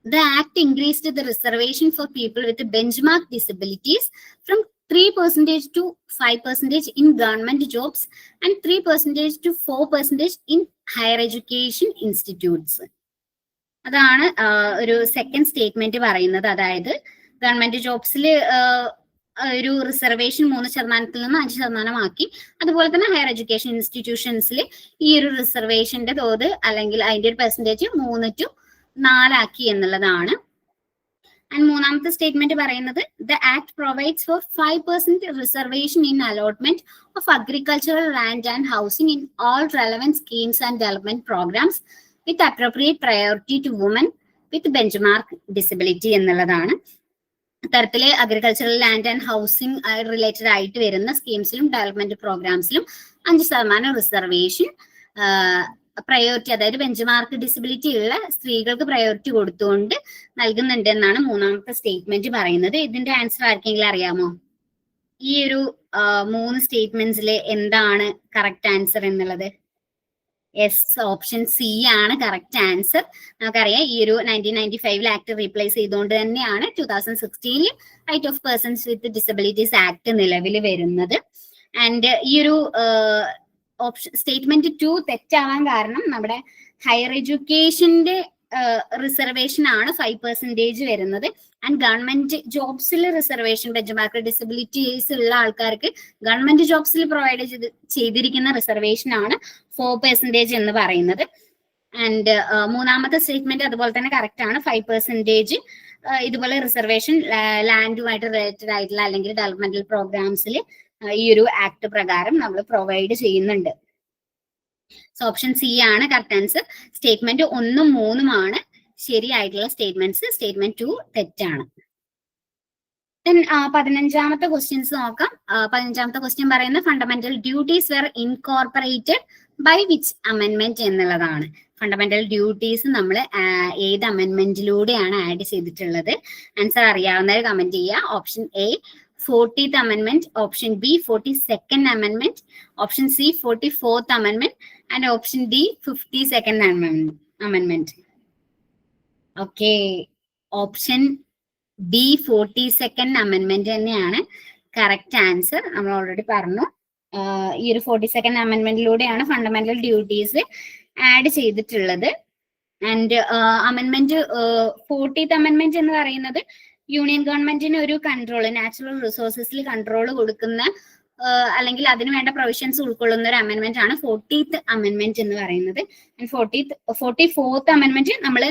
A: the act increased the reservation for people with benchmark disabilities from 3% to 5% in government jobs and 3% to 4% in higher education institutes. അതാണ് ഒരു സെക്കൻഡ് സ്റ്റേറ്റ്മെന്റ് പറയുന്നത്. അതായത് ഗവൺമെന്റ് ജോബ്സിൽ ഒരു റിസർവേഷൻ 3% നിന്ന് 5% ആക്കി. അതുപോലെ തന്നെ ഹയർ എഡ്യൂക്കേഷൻ ഇൻസ്റ്റിറ്റ്യൂഷൻസിൽ ഈ ഒരു റിസർവേഷന്റെ തോത് അല്ലെങ്കിൽ അതിന്റെ ഒരു പെർസെന്റേജ് 3 to 4 ആക്കി എന്നുള്ളതാണ്. ആൻഡ് മൂന്നാമത്തെ സ്റ്റേറ്റ്മെന്റ് പറയുന്നത് the act provides for 5% reservation in allotment of agricultural land and housing in all relevant schemes and development programs with appropriate priority to women with benchmark disability എന്നുള്ളതാണ്. തരത്തില് agricultural land and housing related ആയിട്ട് വരുന്ന സ്കീംസിലും development പ്രോഗ്രാംസിലും 5% reservation priority, അതായത് benchmark disability ഉള്ള സ്ത്രീകൾക്ക് priority കൊടുത്തുകൊണ്ട് നൽകുന്നുണ്ട് എന്നാണ് മൂന്നാമത്തെ സ്റ്റേറ്റ്മെന്റ് പറയുന്നത്. ഇതിന്റെ ആൻസർ ആർക്കെങ്കിലും അറിയാമോ? ഈ ഒരു 3 സ്റ്റേറ്റ്മെന്റ്സിൽ എന്താണ് കറക്റ്റ് ആൻസർ എന്നുള്ളത്? യെസ്, ഓപ്ഷൻ സി ആണ് കറക്റ്റ് ആൻസർ. നമുക്കറിയാം ഈ ഒരു 1995 ആക്ട് റീപ്ലേസ് ചെയ്തുകൊണ്ട് തന്നെയാണ് 2016 right of persons with disabilities act നിലവിൽ വരുന്നത്. ആൻഡ് ഈ ഒരു ഓപ്ഷൻ സ്റ്റേറ്റ്മെന്റ് 2 തെറ്റാവാൻ കാരണം നമ്മുടെ ഹയർ എഡ്യൂക്കേഷന്റെ റിസർവേഷൻ ആണ് 5% വരുന്നത്. ആൻഡ് ഗവൺമെന്റ് ജോബ്സിൽ റിസർവേഷൻ ബെഞ്ച് മാർക്ക് ഡിസബിലിറ്റീസ് ഉള്ള ആൾക്കാർക്ക് ഗവൺമെന്റ് ജോബ്സിൽ പ്രൊവൈഡ് ചെയ്തിരിക്കുന്ന റിസർവേഷൻ ആണ് 4% എന്ന് പറയുന്നത്. ആൻഡ് മൂന്നാമത്തെ സ്റ്റേറ്റ്മെന്റ് അതുപോലെ തന്നെ കറക്റ്റ് ആണ്. 5% ഇതുപോലെ റിസർവേഷൻ ലാൻഡുമായിട്ട് റിലേറ്റഡ് ആയിട്ടുള്ള അല്ലെങ്കിൽ ഡെവലപ്മെന്റൽ പ്രോഗ്രാംസിൽ ഈ ഒരു ആക്ട് പ്രകാരം നമ്മൾ പ്രൊവൈഡ് ചെയ്യുന്നുണ്ട്. സോ ഓപ്ഷൻ സി ആണ് കറക്റ്റ് ആൻസർ. സ്റ്റേറ്റ്മെന്റ് 1ഉം 3ഉം ആണ് ശരിയായിട്ടുള്ള സ്റ്റേറ്റ്മെന്റ്സ്. സ്റ്റേറ്റ്മെന്റ് 2 തെറ്റാണ്. ദെൻ 15ാമത്തെ ക്വസ്റ്റ്യൻസ് നോക്കാം. 15ാമത്തെ ക്വസ്റ്റ്യൻ പറയുന്നത് fundamental duties were incorporated by which amendment എന്നുള്ളതാണ്. ഫണ്ടമെന്റൽ ഡ്യൂട്ടീസ് നമ്മൾ ഏത് അമെന്റ്മെന്റിലൂടെയാണ് ആഡ് ചെയ്തിട്ടുള്ളത്? ആൻസർ അറിയാവുന്നവർ കമന്റ് ചെയ്യുക. Option A 40th amendment, option B 42nd amendment, option C 44th amendment and option D 52nd amendment. Okay, option D 42nd amendment തന്നെയാണ് correct answer. നമ്മൾ already പറഞ്ഞു ഈ ഒരു 42nd amendmentലൂടെയാണ് ഫണ്ടമെന്റൽ ഡ്യൂട്ടീസ് ആഡ് ചെയ്തിട്ടുള്ളത്. And amendment 40th amendment എന്ന് പറയുന്നത് union ഗവൺമെന്റിന് ഒരു കൺട്രോൾ, നാച്ചുറൽ റിസോഴ്സസിൽ കൺട്രോൾ കൊടുക്കുന്ന അല്ലെങ്കിൽ അതിന് വേണ്ട പ്രൊവിഷൻസ് ഉൾക്കൊള്ളുന്ന ഒരു അമെന്റ്മെന്റ് ആണ് 40th amendment എന്ന് പറയുന്നത്. 44th amendment നമ്മൾ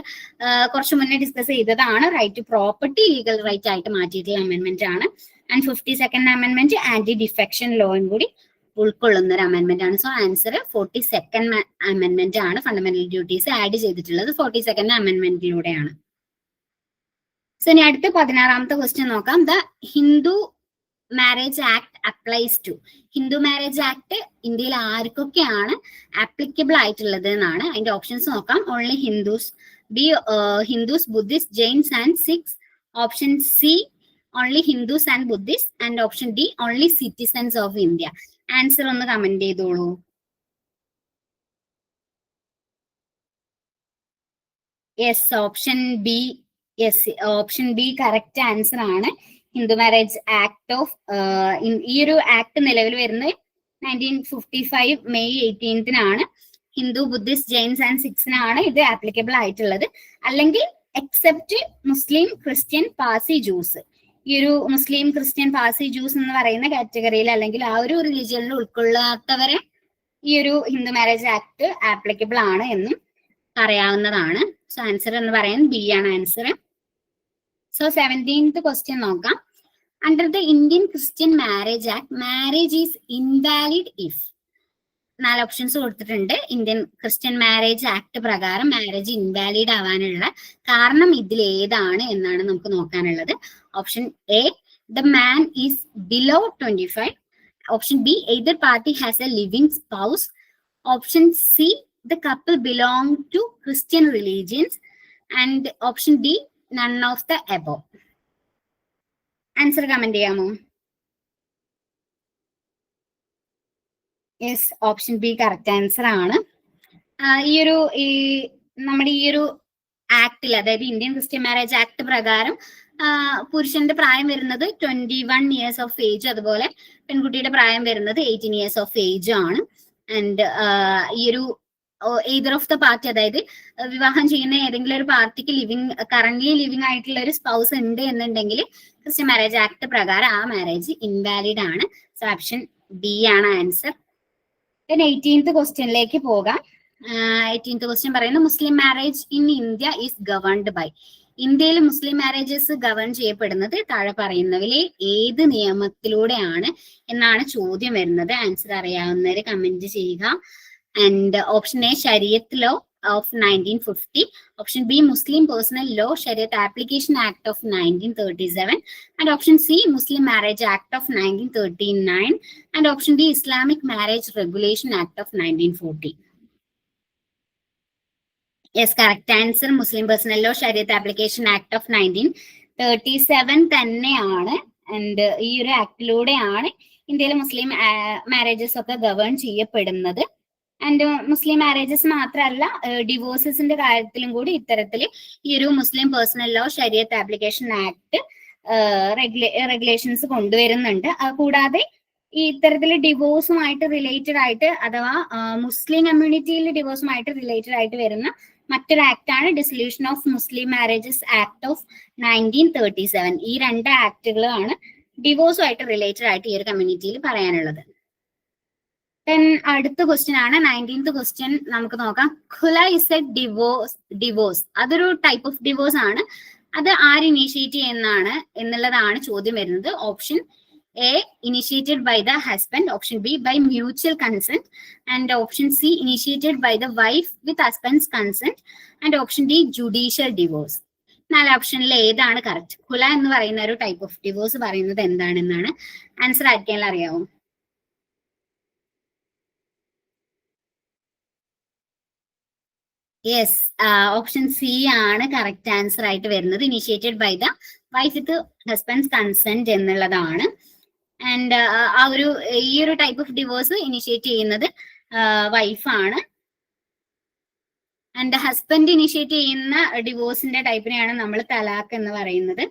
A: കുറച്ച് മുന്നേ ഡിസ്കസ് ചെയ്തതാണ്. Right to property legal right ആയിട്ട് മാറ്റിയിട്ടുള്ള അമെന്റ്മെന്റ് ആണ്. And 52nd amendment anti defection ലോയും കൂടി ഉൾക്കൊള്ളുന്ന ഒരു അമെന്റ്മെന്റ് ആണ്. സോ ആൻസർ 42nd amendment ആണ്. ഫണ്ടമെന്റൽ ഡ്യൂട്ടീസ് ആഡ് ചെയ്തിട്ടുള്ളത് 42nd amendmentലൂടെയാണ്. സോ ഇനി അടുത്ത 16ാമത്തെ ക്വസ്റ്റ്യൻ നോക്കാം. The Hindu marriage act applies to. Hindu marriage act ഇന്ത്യയിൽ ആർക്കൊക്കെയാണ് ആപ്ലിക്കബിൾ ആയിട്ടുള്ളത് എന്നാണ്. അതിന്റെ ഓപ്ഷൻസ് നോക്കാം. Only Hindus, B Hindus, Buddhists, Jains and Sikhs, option C only Hindus and Buddhist and option D only citizens of India. Answer ഒന്ന് കമന്റ് ചെയ്തോളൂ. Yes, option B. Yes, option B correct answer ആണ്. Hindu marriage act of ഈ ഒരു act നിലവിൽ വരുന്നത് 1955 May 18th Hindu, Buddhist, Jains and സിഖ്സിനാണ് ഇത് applicable ആയിട്ടുള്ളത്. അല്ലെങ്കിൽ except Muslim, Christian, Parsi, Jews. ഈ ഒരു മുസ്ലിം, ക്രിസ്ത്യൻ, പാസി, ജൂസ് എന്ന് പറയുന്ന കാറ്റഗറിയിൽ അല്ലെങ്കിൽ ആ ഒരു റിലീജിയനിൽ ഉൾക്കൊള്ളാത്തവരെ ഈ ഒരു ഹിന്ദു മാരേജ് ആക്ട് ആപ്ലിക്കബിൾ ആണ് എന്നും പറയാവുന്നതാണ്. സോ ആൻസർ എന്ന് പറയുന്നത് ബി ആണ് ആൻസർ. സോ 17th ക്വസ്റ്റ്യൻ നോക്കാം. Under the Indian Christian marriage act, marriage is invalid if. 4 options കൊടുത്തിട്ടുണ്ട്. ഇന്ത്യൻ ക്രിസ്ത്യൻ മാരേജ് ആക്ട് പ്രകാരം മാരേജ് ഇൻവാലിഡ് ആവാനുള്ള കാരണം ഇതിൽ ഏതാണ് എന്നാണ് നമുക്ക് നോക്കാനുള്ളത്. Option A, the man is below 25. Option B, either party has a living spouse. Option C, the couple belong to Christian religions. And option D, none of the above. Answer comment ചെയ്യാമോ? Yes, option B correct answer ആണ്. നമ്മുടെ ഈ ഒരു ആക്ടിൽ, അതായത് Indian Christian marriage act പ്രകാരം പുരുഷന്റെ പ്രായം വരുന്നത് 21 ഇയേഴ്സ് ഓഫ് ഏജ്, അതുപോലെ പെൺകുട്ടിയുടെ പ്രായം വരുന്നത് 18 ഇയേഴ്സ് ഓഫ് ഏജ് ആണ്. ആൻഡ് ഈ ഒരു എയ്തർ ഓഫ് ദ പാർട്ടി, അതായത് വിവാഹം ചെയ്യുന്ന ഏതെങ്കിലും ഒരു പാർട്ടിക്ക് കറന്റ്ലി ലിവിംഗ് ആയിട്ടുള്ള ഒരു സ്പൗസ് ഉണ്ട് എന്നുണ്ടെങ്കിൽ ക്രിസ്ത്യൻ മാരേജ് ആക്ട് പ്രകാരം ആ മാരേജ് ഇൻവാലിഡ് ആണ്. സോ ഓപ്ഷൻ ബി ആണ് ആൻസർ. 18th ക്വസ്റ്റ്യനിലേക്ക് പോകാം. 18th ക്വസ്റ്റ്യൻ പറയുന്നത് Muslim marriage in India is governed by. ഇന്ത്യയിൽ മുസ്ലിം മാരേജസ് ഗവേൺ ചെയ്യപ്പെടുന്നത് താഴെ പറയുന്നവരിൽ ഏത് നിയമത്തിലൂടെയാണ് എന്നാണ് ചോദ്യം വരുന്നത്. ആൻസർ അറിയാവുന്നവര് കമന്റ് ചെയ്യുക. And option A, Shariat law of 1950. Option B, Muslim Personal Law Shariat Application Act of 1937. And option C, Muslim Marriage Act of 1939. And option D, Islamic Marriage Regulation Act of 1940. Yes, correct answer, Muslim Personal Law Shariat Application Act of 1937 തന്നെയാണ്. And ഈ ഒരു ആക്ടിലൂടെയാണ് ഇന്ത്യയിലെ മുസ്ലിം marriages ഒക്കെ govern ചെയ്യപ്പെടുന്നത്. And Muslim marriages മാത്രമല്ല, ഡിവോഴ്സസിന്റെ കാര്യത്തിലും കൂടി ഇത്തരത്തിൽ ഈ ഒരു മുസ്ലിം പേഴ്സണൽ ലോ ശരിയത്ത് ആപ്ലിക്കേഷൻ ആക്ട് റെഗുലേഷൻസ് കൊണ്ടുവരുന്നുണ്ട്. കൂടാതെ ഈ ഇത്തരത്തിൽ ഡിവോഴ്സുമായിട്ട് റിലേറ്റഡ് ആയിട്ട്, അഥവാ മുസ്ലിം കമ്മ്യൂണിറ്റിയിൽ ഡിവോഴ്സുമായിട്ട് റിലേറ്റഡ് ആയിട്ട് വരുന്ന മറ്റൊരു ആക്ട് ആണ് dissolution of Muslim marriages act of 1937. ഈ 2 ആക്ടുകളാണ് ഡിവോഴ്സുമായിട്ട് റിലേറ്റഡ് ആയിട്ട് ഈ ഒരു കമ്മ്യൂണിറ്റിയിൽ പറയാനുള്ളത്. അടുത്ത ക്വസ്റ്റ്യൻ ആണ് 19th ക്വസ്റ്റ്യൻ. നമുക്ക് നോക്കാം. Khula is a divorce. അതൊരു ടൈപ്പ് ഓഫ് ഡിവോഴ്സ് ആണ്. അത് ആര് ഇനീഷ്യേറ്റ് ചെയ്യുന്നതാണ് എന്നുള്ളതാണ് ചോദ്യം വരുന്നത്. Option A, initiated by the husband. Option B, by mutual consent. And option C, initiated by the wife with husband's consent. And option D, judicial divorce. 4 ഓപ്ഷനിൽ ഏതാണ് കറക്റ്റ്? ഖുല എന്ന് പറയുന്ന ഒരു ടൈപ്പ് ഓഫ് ഡിവോഴ്സ് പറയുന്നത് എന്താണെന്നാണ്. ആൻസർ ആർക്കെങ്കിലും അറിയാവോ? Yes, option C ആണ് കറക്റ്റ് ആൻസർ ആയിട്ട് വരുന്നത്. Initiated by the wife with husband's consent എന്നുള്ളതാണ്. ആൻഡ് ഈ ഒരു ടൈപ്പ് ഓഫ് ഡിവോഴ്സ് ഇനിഷ്യേറ്റ് ചെയ്യുന്നത് വൈഫാണ്. ആൻഡ് ഹസ്ബൻഡ് ഇനിഷ്യേറ്റ് ചെയ്യുന്ന ഡിവോഴ്സിന്റെ ടൈപ്പിനെയാണ് നമ്മൾ തലാഖ് എന്ന് പറയുന്നത്.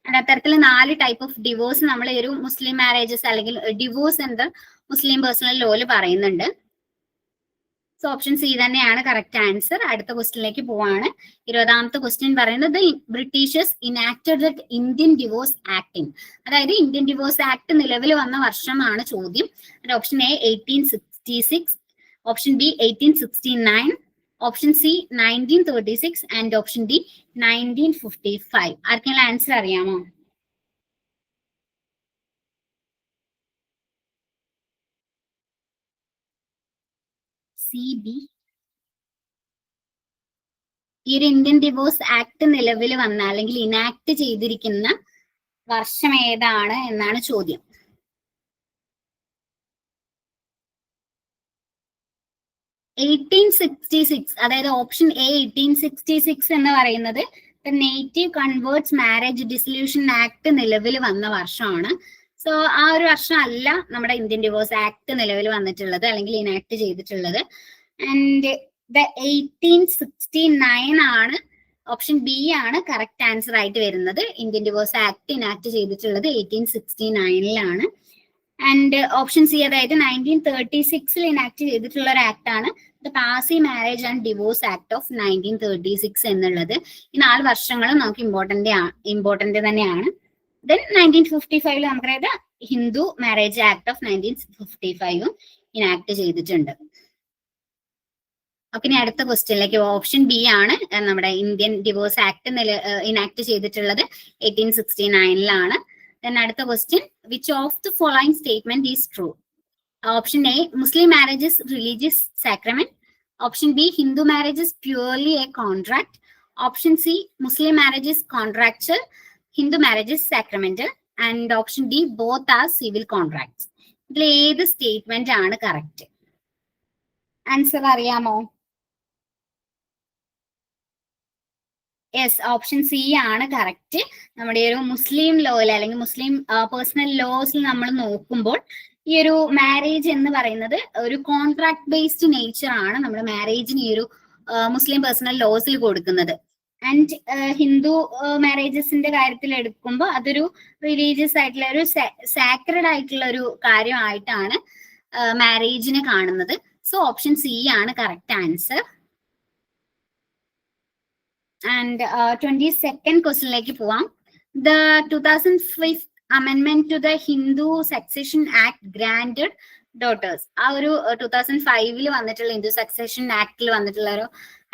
A: ആൻഡ് അത്തരത്തിൽ 4 ടൈപ്പ് ഓഫ് ഡിവോഴ്സ് നമ്മൾ ഈ ഒരു മുസ്ലിം മാരേജസ് അല്ലെങ്കിൽ ഡിവോഴ്സ് എന്ന മുസ്ലിം പേഴ്സണൽ ലോയിൽ പറയുന്നുണ്ട്. സോ ഓപ്ഷൻ സി തന്നെയാണ് കറക്റ്റ് ആൻസർ. അടുത്ത ക്വസ്റ്റ്യനിലേക്ക് പോവാണ്. 20th ക്വസ്റ്റ്യൻ പറയുന്നത് Britishers enacted the Indian divorce act. അതായത് ഇന്ത്യൻ ഡിവോഴ്സ് ആക്ട് നിലവിൽ വന്ന വർഷമാണ് ചോദ്യം. Option A 1866, option B 1869, option C 1936 and option D 1955. ആർക്കെങ്കിലും ആൻസർ അറിയാമോ? ഈ ഒരു ഇന്ത്യൻ ഡിവോഴ്സ് ആക്ട് നിലവിൽ വന്ന അല്ലെങ്കിൽ ഇനാക്ട് ചെയ്തിരിക്കുന്ന വർഷം ഏതാണ് എന്നാണ് ചോദ്യം. അതായത് ഓപ്ഷൻ എ 1866 എന്ന് പറയുന്നത് native converts marriage dissolution act നിലവിൽ വന്ന വർഷമാണ്. സോ ആ ഒരു വർഷം അല്ല നമ്മുടെ ഇന്ത്യൻ ഡിവോഴ്സ് ആക്ട് നിലവിൽ വന്നിട്ടുള്ളത് അല്ലെങ്കിൽ ഇനാക്ട് ചെയ്തിട്ടുള്ളത്. ആൻഡ് 1869 ആണ്, ഓപ്ഷൻ ബി ആണ് കറക്റ്റ് ആൻസർ ആയിട്ട് വരുന്നത്. ഇന്ത്യൻ ഡിവോഴ്സ് ആക്ട് ഇനാക്ട് ചെയ്തിട്ടുള്ളത് 1869-ലാണ്. ആൻഡ് ഓപ്ഷൻ സി, അതായത് 1936 ഇനാക്ട് ചെയ്തിട്ടുള്ള ഒരു ആക്ട് ആണ് the Parsi marriage and divorce act of 1936 എന്നുള്ളത്. ഈ 4 വർഷങ്ങളും നമുക്ക് ഇമ്പോർട്ടന്റ് തന്നെയാണ്. ദെൻ 1955 നമുക്കറിയാം Hindu marriage act of 1955 enact ചെയ്തിട്ടുണ്ട്. ഓക്കെ, ഇനി അടുത്ത ക്വസ്റ്റ്യനിലേക്ക്. ഓപ്ഷൻ ബി ആണ് നമ്മുടെ ഇന്ത്യൻ ഡിവോഴ്സ് ആക്ട് ഇനാക്ട് ചെയ്തിട്ടുള്ളത് 1869 Then അടുത്ത question, which of the following statement is true? Option A, Muslim marriage is religious sacrament. Option B, Hindu marriage is purely A contract. Option C, Muslim marriage is contractual, Hindu marriage is sacramental. And option D, both are civil contracts. ഇതിൽ ഏത് statement ആണ് correct? Answer അറിയാമോ? Yes, option C ആണ് correct. നമ്മുടെ ഒരു മുസ്ലിം ലോയിൽ അല്ലെങ്കിൽ മുസ്ലിം personal ലോസിൽ നമ്മൾ നോക്കുമ്പോൾ ഈ ഒരു മാരേജ് എന്ന് പറയുന്നത് ഒരു കോൺട്രാക്ട് ബേസ്ഡ് നേച്ചർ ആണ് നമ്മൾ മാരേജിന് ഈ ഒരു മുസ്ലിം പേഴ്സണൽ ലോസിൽ കൊടുക്കുന്നത്. ആൻഡ് ഹിന്ദു മാരേജസിന്റെ കാര്യത്തിൽ എടുക്കുമ്പോൾ അതൊരു റിലീജിയസ് ആയിട്ടുള്ള ഒരു സാക്രഡ് ആയിട്ടുള്ള ഒരു കാര്യമായിട്ടാണ് മാരേജിനെ കാണുന്നത്. സോ ഓപ്ഷൻ സി ആണ് കറക്റ്റ് ആൻസർ. ആൻഡ് 22nd ക്വസ്റ്റ്യനിലേക്ക് പോവാം. The 2005 amendment to the Hindu Succession Act granted daughters. ആ ഒരു 2005 വന്നിട്ടുള്ള ഹിന്ദു സക്സഷൻ ആക്ടിൽ വന്നിട്ടുള്ള ഒരു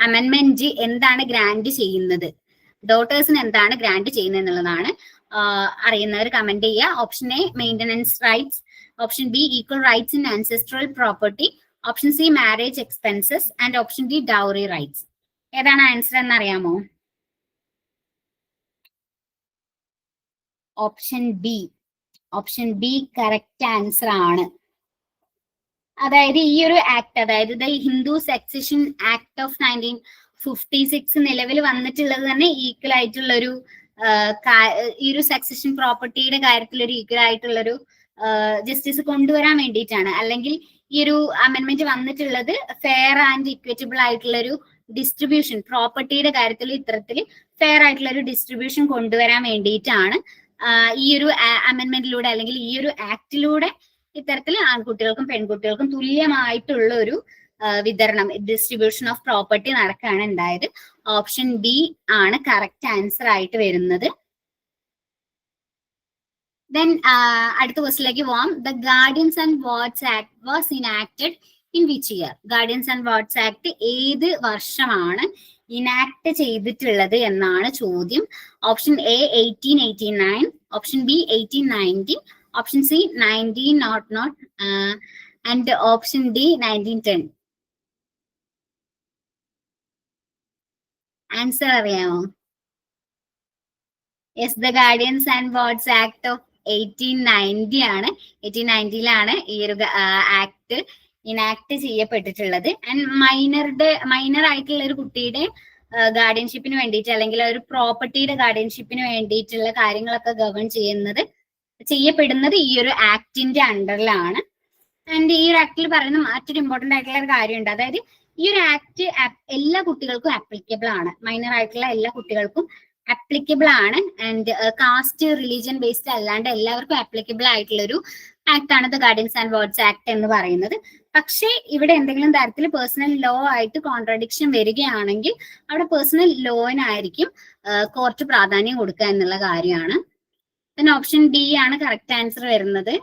A: അമെൻമെന്റ് എന്താണ് ഗ്രാന്റ് ചെയ്യുന്നത്? ഡോട്ടേഴ്സിന് എന്താണ് ഗ്രാന്റ് ചെയ്യുന്നത് എന്നുള്ളതാണ്. അറിയുന്നവർ കമന്റ് ചെയ്യുക. Option A, maintenance rights. Option B, equal rights in ancestral property. Option C, marriage expenses. And option D, dowry rights. ഏതാണ് ആൻസർ എന്നറിയാമോ? Option B. Option B correct answer ആണ്. അതായത് ഈ ഒരു ആക്ട്, അതായത് the Hindu succession act of 1956 നിലവിൽ വന്നിട്ടുള്ളത് തന്നെ ഈക്വൽ ആയിട്ടുള്ള ഒരു ഈ ഒരു സക്സഷൻ പ്രോപ്പർട്ടിയുടെ കാര്യത്തിൽ ഒരു ഈക്വൽ ആയിട്ടുള്ള ഒരു ജസ്റ്റിസ് കൊണ്ടുവരാൻ വേണ്ടിയിട്ടാണ്. അല്ലെങ്കിൽ ഈ ഒരു അമെന്റ്മെന്റ് വന്നിട്ടുള്ളത് ഫെയർ ആൻഡ് ഇക്വിറ്റബിൾ ആയിട്ടുള്ള ഒരു ഡിസ്ട്രിബ്യൂഷൻ, പ്രോപ്പർട്ടിയുടെ കാര്യത്തിൽ ഇത്തരത്തിൽ ഫെയർ ആയിട്ടുള്ള ഒരു ഡിസ്ട്രിബ്യൂഷൻ കൊണ്ടുവരാൻ വേണ്ടിയിട്ടാണ് ഈ ഒരു അമെന്റ്മെന്റിലൂടെ അല്ലെങ്കിൽ ഈ ഒരു ആക്ടിലൂടെ ഇത്തരത്തിൽ ആൺകുട്ടികൾക്കും പെൺകുട്ടികൾക്കും തുല്യമായിട്ടുള്ള ഒരു വിതരണം, ഡിസ്ട്രിബ്യൂഷൻ ഓഫ് പ്രോപ്പർട്ടി നടക്കുകയാണ് ഉണ്ടായത്. ഓപ്ഷൻ ബി ആണ് കറക്റ്റ് ആൻസർ ആയിട്ട് വരുന്നത്. ദെൻ അടുത്ത ക്വസ്റ്റിലേക്ക് പോവാം. The guardians and wards act was enacted in which year? Guardians and wards act ഏത് വർഷമാണ് ഇനാക്ട് ചെയ്തിട്ടുള്ളത് എന്നാണ് ചോദ്യം. Option A 1889, option B 1890, option C 1900 and option D 1910. Answer അറിയാമോ? Yes, the guardians and wards act of 1890 ആണ്. 1890 ഈ ഒരു act enact ചെയ്യപ്പെട്ടിട്ടുള്ളത്. ആൻഡ് മൈനർ ആയിട്ടുള്ള ഒരു കുട്ടിയുടെ ഗാർഡിയൻഷിപ്പിന് വേണ്ടിയിട്ട് അല്ലെങ്കിൽ ഒരു പ്രോപ്പർട്ടിയുടെ ഗാർഡിയൻഷിപ്പിന് വേണ്ടിയിട്ടുള്ള കാര്യങ്ങളൊക്കെ ഗവൺ ചെയ്യപ്പെടുന്നത് ഈ ഒരു ആക്ടിന്റെ അണ്ടറിലാണ്. ആൻഡ് ഈ ഒരു ആക്ടിൽ പറയുന്ന മറ്റൊരു ഇമ്പോർട്ടന്റ് ആയിട്ടുള്ള ഒരു കാര്യമുണ്ട്. അതായത് ഈ ഒരു ആക്ട് എല്ലാ കുട്ടികൾക്കും ആപ്ലിക്കബിൾ ആണ്. മൈനർ ആയിട്ടുള്ള എല്ലാ കുട്ടികൾക്കും ആപ്ലിക്കബിൾ ആണ്. ആൻഡ് കാസ്റ്റ് റിലീജിയൻ ബേസ്ഡ് അല്ലാണ്ട് എല്ലാവർക്കും ആപ്ലിക്കബിൾ ആയിട്ടുള്ള ഒരു ആക്ട് ആണ് the guardians and wards act എന്ന് പറയുന്നത്. പക്ഷേ ഇവിടെ എന്തെങ്കിലും തരത്തിൽ പേഴ്സണൽ ലോ ആയിട്ട് കോൺട്രഡിക്ഷൻ വരികയാണെങ്കിൽ അവിടെ പേഴ്സണൽ ലോയിനായിരിക്കും കോർട്ട് പ്രാധാന്യം കൊടുക്കുക എന്നുള്ള കാര്യമാണ്. ദെൻ ഓപ്ഷൻ ഡി ആണ് കറക്റ്റ് ആൻസർ വരുന്നത്.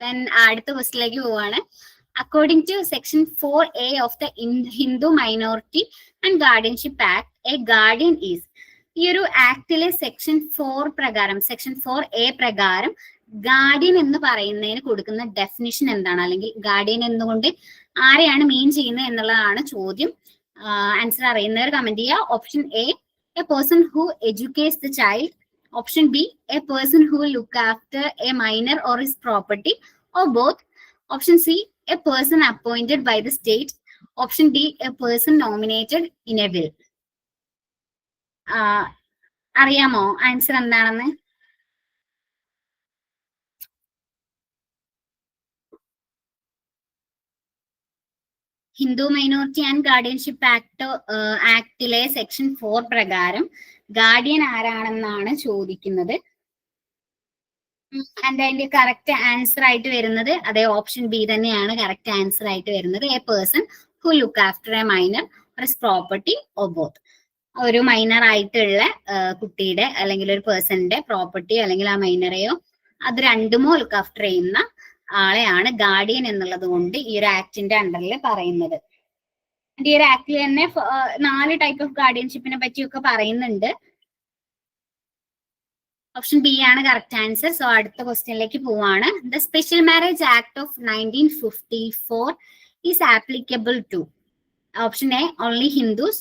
A: ദെൻ അടുത്ത ക്വസ്റ്റിലേക്ക് പോവാണ്. According to section 4A of the Hindu minority and guardianship act, a guardian is. ഈ ഒരു ആക്ടിലെ സെക്ഷൻ 4A പ്രകാരം ഗാർഡിയൻ എന്ന് പറയുന്നതിന് കൊടുക്കുന്ന ഡെഫിനിഷൻ എന്താണ്? അല്ലെങ്കിൽ ഗാർഡിയൻ എന്നുകൊണ്ട് ആരെയാണ് മീൻ ചെയ്യുന്നത് എന്നുള്ളതാണ് ചോദ്യം. ആൻസർ അറിയുന്നവർ കമന്റ് ചെയ്യുക. Option A, a person who educates the child. Option B, a person who look after a minor or his property or both. Option C, a person appointed by the state. Option D, a person nominated in a will. അറിയാമോ answer എന്താണെന്ന്? Hindu minority and guardianship ആക്ടിലെ section 4 പ്രകാരം guardian ആരാണെന്നാണ് ചോദിക്കുന്നത്. And അതിന്റെ correct answer ആയിട്ട് വരുന്നത് അതെ option B തന്നെയാണ് കറക്റ്റ് ആൻസർ ആയിട്ട് വരുന്നത്. A person who look after a minor or property or both. ഒരു മൈനർ ആയിട്ടുള്ള കുട്ടിയുടെ അല്ലെങ്കിൽ ഒരു പേഴ്സണിന്റെ പ്രോപ്പർട്ടി അല്ലെങ്കിൽ ആ മൈനറെയോ അത് രണ്ടുമോ ലുക്ക് ആഫ്റ്റർ ചെയ്യുന്ന ആളെയാണ് ഗാർഡിയൻ എന്നുള്ളത് കൊണ്ട് ഈ ഒരു ആക്ടിന്റെ അണ്ടറിൽ പറയുന്നത്. ഈ ഒരു ആക്ടിൽ തന്നെ 4 ടൈപ്പ് ഓഫ് ഗാർഡിയൻഷിപ്പിനെ പറ്റിയൊക്കെ പറയുന്നുണ്ട്. ഓപ്ഷൻ ബി ആണ് കറക്റ്റ് ആൻസർ. സോ അടുത്ത ക്വസ്റ്റ്യനിലേക്ക് പോവാണ്. The special marriage act of 1954 is applicable to option A only Hindus,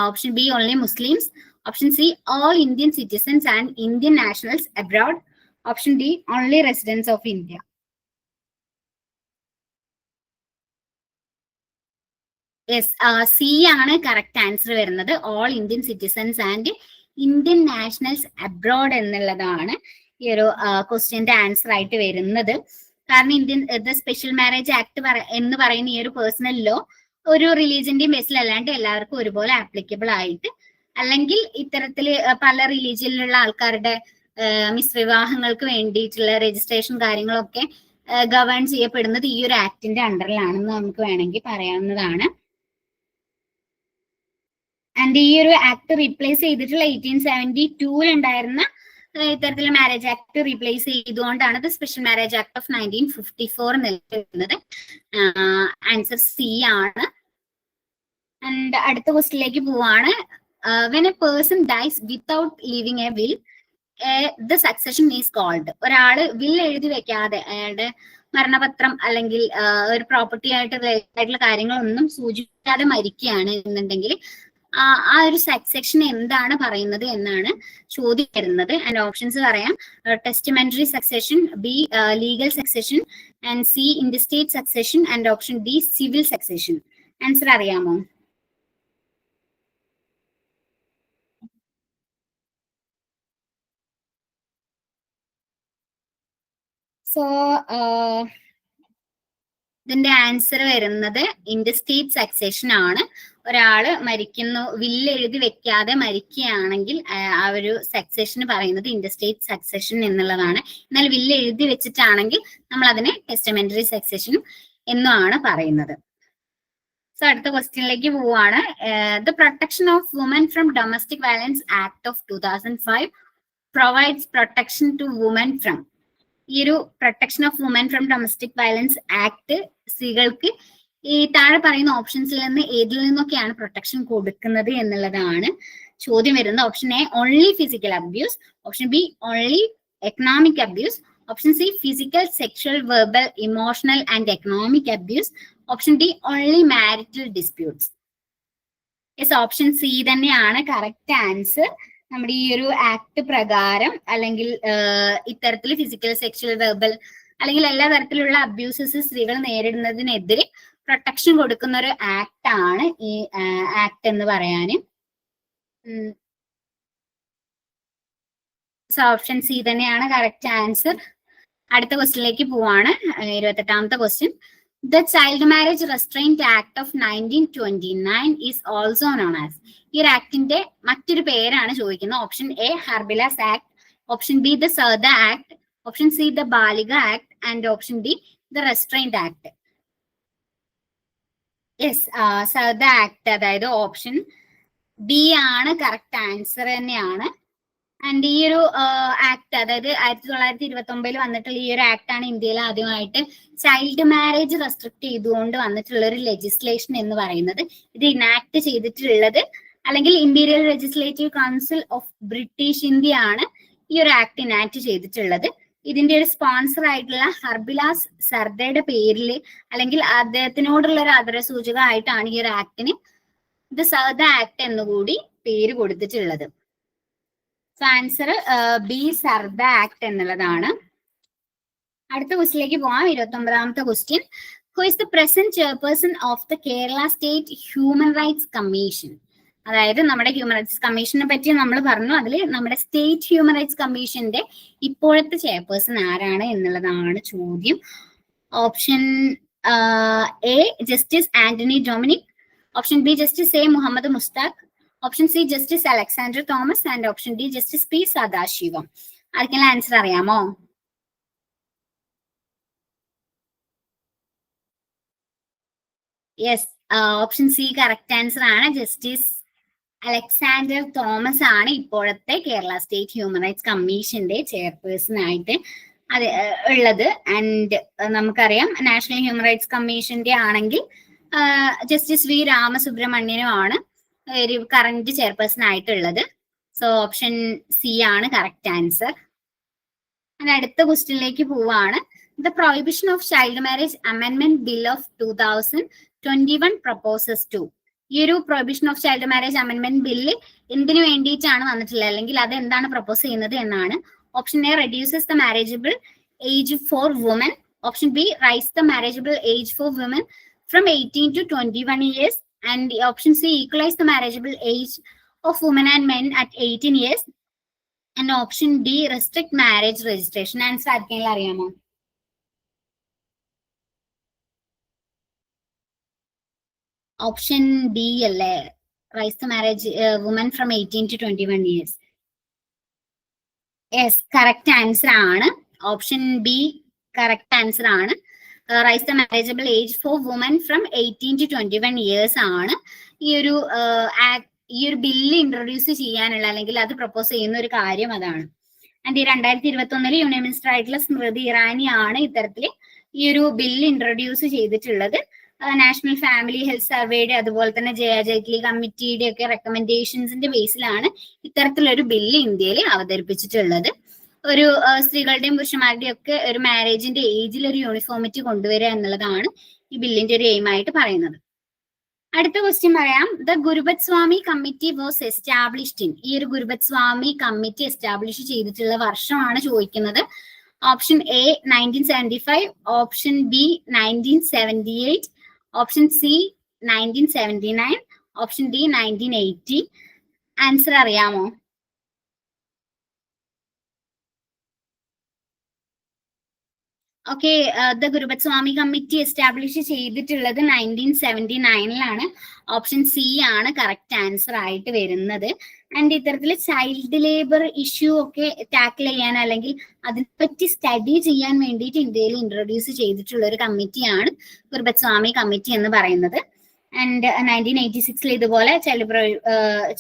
A: option B only Muslims, option C all Indian citizens and Indian nationals abroad, option D only residence of India. Yes, C ആണ് correct answer വരുന്നത്. All Indian citizens and Indian nationals abroad എന്നുള്ളതാണ് ഈ ഒരു ക്വസ്റ്റ്യന്റെ answer ആയിട്ട് വരുന്നത്. കാരണം Indian special marriage act എന്ന് പറയുന്ന ഈ ഒരു പേഴ്സണൽ ലോ ഒരു റിലീജിയന്റെയും ബേസിൽ അല്ലാണ്ട് എല്ലാവർക്കും ഒരുപോലെ ആപ്ലിക്കബിൾ ആയിട്ട്, അല്ലെങ്കിൽ ഇത്തരത്തിൽ പല റിലീജിയനിലുള്ള ആൾക്കാരുടെ മിശ്രവിവാഹങ്ങൾക്ക് വേണ്ടിയിട്ടുള്ള രജിസ്ട്രേഷൻ കാര്യങ്ങളൊക്കെ ഗവേൺ ചെയ്യപ്പെടുന്നത് ഈ ഒരു ആക്ടിന്റെ അണ്ടറിലാണെന്ന് നമുക്ക് വേണമെങ്കിൽ പറയാവുന്നതാണ്. ആൻഡ് ഈ ഒരു ആക്ട് റീപ്ലേസ് ചെയ്തിട്ടുള്ള 1872 ഉണ്ടായിരുന്ന ഇത്തരത്തിലുള്ള മാരേജ് ആക്ട് റീപ്ലേസ് ചെയ്തുകൊണ്ടാണ് ഇത് സ്പെഷ്യൽ മാരേജ് ആക്ട് ഓഫ് 1954 നിലനിൽക്കുന്നത്. ആൻസർ സി ആണ്. ആൻഡ് അടുത്ത ക്വസ്റ്റിലേക്ക് പോവാണ്. When a person dies without leaving a will the succession is called. ഒരാള് വിൽ എഴുതി വെക്കാതെ അയാളുടെ മരണപത്രം അല്ലെങ്കിൽ ഒരു പ്രോപ്പർട്ടി ആയിട്ടുള്ള കാര്യങ്ങളൊന്നും സൂചിപ്പിക്കാതെ മരിക്കുകയാണ് എന്നുണ്ടെങ്കിൽ ആ ഒരു സക്സഷൻ എന്താണ് പറയുന്നത് എന്നാണ് ചോദ്യം വരുന്നത്. ആൻഡ് ഓപ്ഷൻസ് പറയാം. Testamentary succession, B legal succession, and C interstate succession, and option D civil succession. Answer അറിയാമോ? സോ ഇതിന്റെ ആൻസർ വരുന്നത് ഇന്റർസ്റ്റേറ്റ് സക്സഷൻ ആണ്. ഒരാള് മരിക്കുന്നു, വില്ല് എഴുതി വെക്കാതെ മരിക്കുകയാണെങ്കിൽ ആ ഒരു സക്സഷന് പറയുന്നത് ഇന്റർസ്റ്റേറ്റ് സക്സഷൻ എന്നുള്ളതാണ്. എന്നാൽ വില്ല് എഴുതി വെച്ചിട്ടാണെങ്കിൽ നമ്മൾ അതിനെ ടെസ്റ്റമെന്ററി സക്സഷൻ എന്നുമാണ് പറയുന്നത്. സോ അടുത്ത ക്വസ്റ്റ്യനിലേക്ക് പോവാണ്. The protection of women from domestic violence act of 2005 provides protection to women from. ഈ ഒരു protection of women from domestic violence act സ്ത്രീകൾക്ക് ഈ താഴെ പറയുന്ന ഓപ്ഷൻസിൽ നിന്ന് ഏതിൽ നിന്നൊക്കെയാണ് പ്രൊട്ടക്ഷൻ കൊടുക്കുന്നത് എന്നുള്ളതാണ് ചോദ്യം വരുന്നത്. Option A only physical abuse, option B only economic abuse, option C physical, sexual, verbal, emotional and economic abuse, option D only marital disputes. Yes, option C തന്നെയാണ് കറക്റ്റ് ആൻസർ. നമ്മുടെ ഈ ഒരു ആക്ട് പ്രകാരം അല്ലെങ്കിൽ ഇത്തരത്തിൽ ഫിസിക്കൽ, സെക്ഷൽ, വെർബൽ അല്ലെങ്കിൽ എല്ലാ തരത്തിലുള്ള അബ്യൂസസ് സ്ത്രീകൾ നേരിടുന്നതിനെതിരെ പ്രൊട്ടക്ഷൻ കൊടുക്കുന്ന ഒരു ആക്ട് ആണ് ഈ ആക്ട് എന്ന് പറയാന്. സോ ഓപ്ഷൻ സി തന്നെയാണ് കറക്റ്റ് ആൻസർ. അടുത്ത ക്വസ്റ്റ്യനിലേക്ക് പോവാണ്. 28ാമത്തെ question. The Child Marriage Restraint Act of 1929 is also known as. ഈ ഒരു ആക്ടിന്റെ മറ്റൊരു പേരാണ് ചോദിക്കുന്നത്. Option A Harbilas act, option B the Sarda act, option C the Balika act, and option D the restraint act. Yes, Sarda act, അതായത് option B ആണ് correct answer തന്നെയാണ്. And ഈ ഒരു ആക്ട്, അതായത് 1929 വന്നിട്ടുള്ള ഈ ഒരു ആക്ട് ആണ് ഇന്ത്യയിൽ ആദ്യമായിട്ട് ചൈൽഡ് മാരേജ് റെസ്ട്രിക്ട് ചെയ്തുകൊണ്ട് വന്നിട്ടുള്ള ഒരു ലെജിസ്ലേഷൻ എന്ന് പറയുന്നത്. ഇത് ഇനാക്ട് ചെയ്തിട്ടുള്ളത് അല്ലെങ്കിൽ imperial legislative council of British India ആണ് ഈ ഒരു ആക്ട് ഇനാക്ട് ചെയ്തിട്ടുള്ളത്. ഇതിന്റെ ഒരു സ്പോൺസർ ആയിട്ടുള്ള ഹർബിലാസ് സർദയുടെ പേരിൽ അല്ലെങ്കിൽ അദ്ദേഹത്തിനോടുള്ള ഒരു ആദരസൂചകമായിട്ടാണ് ഈ ഒരു ആക്ടിന് ഇത് സർദ ആക്ട് എന്നുകൂടി പേര് കൊടുത്തിട്ടുള്ളത്. ആൻസർ ബി സർദ ആക്ട് എന്നുള്ളതാണ്. അടുത്ത ക്വസ്റ്റിലേക്ക് പോവാം. 29ാമത്തെ question. Who is the present chairperson of the Kerala state human rights commission? അതായത് നമ്മുടെ ഹ്യൂമൻ റൈറ്റ്സ് കമ്മീഷനെ പറ്റി നമ്മൾ പറഞ്ഞു. അതിൽ നമ്മുടെ സ്റ്റേറ്റ് ഹ്യൂമൻ റൈറ്റ്സ് കമ്മീഷന്റെ ഇപ്പോഴത്തെ ചെയർപേഴ്സൺ ആരാണ് എന്നുള്ളതാണ് ചോദ്യം. Option A justice Antony Dominic, option B justice A Muhammad Mushtaq, option C justice Alexander Thomas, and option D justice P Sadasivam. ആർക്കെങ്കിലും ആൻസർ അറിയാമോ? Yes, option C correct answer ആണ്. ജസ്റ്റിസ് അലക്സാണ്ടർ തോമസ് ആണ് ഇപ്പോഴത്തെ കേരള സ്റ്റേറ്റ് ഹ്യൂമൻ റൈറ്റ്സ് കമ്മീഷന്റെ ചെയർപേഴ്സൺ ആയിട്ട് അത് ഉള്ളത്. ആൻഡ് നമുക്കറിയാം നാഷണൽ ഹ്യൂമൻ റൈറ്റ്സ് കമ്മീഷന്റെ ആണെങ്കിൽ ജസ്റ്റിസ് വി രാമസുബ്രഹ്മണ്യനുമാണ് ഒരു കറന്റ് ചെയർപേഴ്സൺ ആയിട്ടുള്ളത്. സോ ഓപ്ഷൻ സി ആണ് കറക്റ്റ് ആൻസർ. അടുത്ത ക്വസ്റ്റ്യനിലേക്ക് പോവാണ്. The prohibition of child marriage അമെൻമെന്റ് ബിൽ ഓഫ് 2021 പ്രപ്പോസസ് ടു. ഈ ഒരു പ്രൊഹിബിഷൻ ഓഫ് ചൈൽഡ് മാരേജ് അമെൻമെന്റ് ബില്ല് എന്തിനു വേണ്ടിയിട്ടാണ് വന്നിട്ടുള്ളത്, അല്ലെങ്കിൽ അത് എന്താണ് പ്രപ്പോസ് ചെയ്യുന്നത് എന്നാണ്. Option A reduces the marriageable age for woman. Option B raise the marriageable age for woman from 18 to 21 years. And option C equalise the marriageable age of women and men at 18 years. And option D restrict marriage registration. Answer ആർക്കെങ്കിലും അറിയാമോ? Option D അല്ലേ, raise the marriage women from 18 to 21 years. Yes, correct answer ആണ്. Option B correct answer ആണ്. Raise the marriageable age for woman from 18 to 21 years ആണ് ഈ ഒരു bill introduce ചെയ്യാനുള്ള, അല്ലെങ്കിൽ അത് പ്രപ്പോസ് ചെയ്യുന്ന ഒരു കാര്യം അതാണ്. ആൻഡ് ഈ 2021 യൂണിയൻ മിനിസ്റ്റർ ആയിട്ടുള്ള സ്മൃതി ഇറാനി ആണ് ഇത്തരത്തിൽ ഈ ഒരു ബില്ല് ഇൻട്രൊഡ്യൂസ് ചെയ്തിട്ടുള്ളത്. നാഷണൽ ഫാമിലി ഹെൽത്ത് സർവേയുടെ അതുപോലെ തന്നെ ജയറ്റ്ലി കമ്മിറ്റിയുടെ ഒക്കെ റെക്കമെൻഡേഷൻസിന്റെ ബേസിലാണ് ഇത്തരത്തിലൊരു ബില്ല് ഇന്ത്യയിൽ അവതരിപ്പിച്ചിട്ടുള്ളത്. ഒരു സ്ത്രീകളുടെയും പുരുഷന്മാരുടെയും ഒക്കെ ഒരു മാരേജിന്റെ ഏജിൽ ഒരു യൂണിഫോമിറ്റി കൊണ്ടുവരിക എന്നുള്ളതാണ് ഈ ബില്ലിന്റെ ഒരു എയിം ആയിട്ട് പറയുന്നത്. അടുത്ത ക്വസ്റ്റ്യൻ പറയാം. The Gurupadaswamy committee was established in. ഈ ഒരു ഗുരുബത് സ്വാമി കമ്മിറ്റി എസ്റ്റാബ്ലിഷ് ചെയ്തിട്ടുള്ള വർഷമാണ് ചോദിക്കുന്നത്. Option A 1975, option B 1978, option C 1979, option D 1980. Answer അറിയാമോ? Okay, the Gurupadaswamy committee establish ചെയ്തിട്ടുള്ളത് 1979 ഓപ്ഷൻ സി ആണ് കറക്റ്റ് ആൻസർ ആയിട്ട് വരുന്നത്. ആൻഡ് ഇത്തരത്തിൽ ചൈൽഡ് ലേബർ ഇഷ്യൂ ഒക്കെ ടാക്കിൾ ചെയ്യാൻ, അല്ലെങ്കിൽ അതിനെപ്പറ്റി സ്റ്റഡി ചെയ്യാൻ വേണ്ടിയിട്ട് ഇന്ത്യയിൽ ഇൻട്രൊഡ്യൂസ് ചെയ്തിട്ടുള്ള ഒരു കമ്മിറ്റിയാണ് ഗുരുബത് സ്വാമി കമ്മിറ്റി എന്ന് പറയുന്നത്. ആൻഡ് 1986 ഇതുപോലെ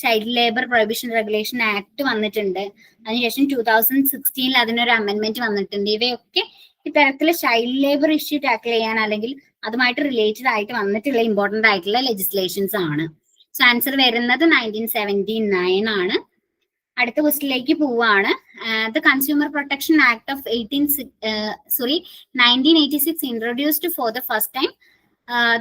A: child labour prohibition regulation act വന്നിട്ടുണ്ട്. അതിനുശേഷം 2016 അതിനൊരു അമെന്റ്മെന്റ് വന്നിട്ടുണ്ട്. ഇവയൊക്കെ ഇത്തരത്തില് ചൈൽഡ് ലേബർ ഇഷ്യൂ ടാക്കിൾ ചെയ്യാൻ, അല്ലെങ്കിൽ അതുമായിട്ട് റിലേറ്റഡ് ആയിട്ട് വന്നിട്ടുള്ള ഇമ്പോർട്ടന്റ് ആയിട്ടുള്ള ലെജിസ്ലേഷൻസ് ആണ്. സോ ആൻസർ വരുന്നത് 1979 ആണ്. അടുത്ത ക്വസ്റ്റിലേക്ക് പോവാണ്. The consumer protection act of 1986 introduced for the first time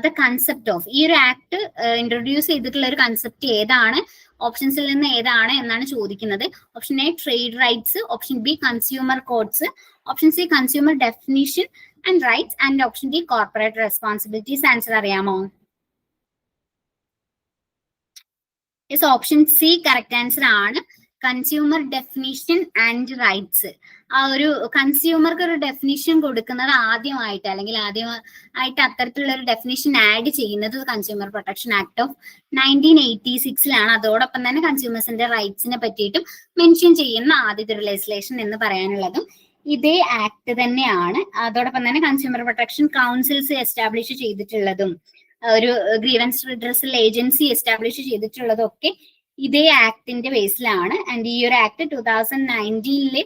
A: the concept of. ഈ ഒരു ആക്ട് ഇൻട്രൊഡ്യൂസ് ചെയ്തിട്ടുള്ള ഒരു കൺസെപ്റ്റ് ഏതാണ്, ഓപ്ഷൻസിൽ നിന്ന് ഏതാണ് എന്നാണ് ചോദിക്കുന്നത്. Option A trade rights, option B consumer codes, option C consumer definition and rights, and option D corporate responsibilities. Answer അറിയാമോ? Yes, option C correct answer ആണ്. Consumer definition and rights. ആ ഒരു കൺസ്യൂമർക്ക് ഒരു ഡെഫിനിഷൻ കൊടുക്കുന്നത് ആദ്യമായിട്ട്, അല്ലെങ്കിൽ ആദ്യമായിട്ട് അത്തരത്തിലുള്ള ഒരു ഡെഫിനിഷൻ ആഡ് ചെയ്യുന്നത് കൺസ്യൂമർ പ്രൊട്ടക്ഷൻ ആക്ട് ഓഫ് 1986 അതോടൊപ്പം തന്നെ കൺസ്യൂമേഴ്സിന്റെ റൈറ്റ്സിനെ പറ്റിയിട്ടും മെൻഷൻ ചെയ്യുന്ന ആദ്യത്തെ ഒരു ലെജിസ്ലേഷൻ എന്ന് പറയാനുള്ളതും ഇതേ ആക്ട് തന്നെയാണ്. അതോടൊപ്പം തന്നെ കൺസ്യൂമർ പ്രൊട്ടക്ഷൻ കൗൺസിൽസ് എസ്റ്റാബ്ലിഷ് ചെയ്തിട്ടുള്ളതും ഒരു ഗ്രീവൻസ് റിഡ്രസൽ ഏജൻസി എസ്റ്റാബ്ലിഷ് ചെയ്തിട്ടുള്ളതും ഒക്കെ ഇതേ ആക്ടിന്റെ ബേസിലാണ്. ആൻഡ് ഈ ഒരു ആക്ട് 2019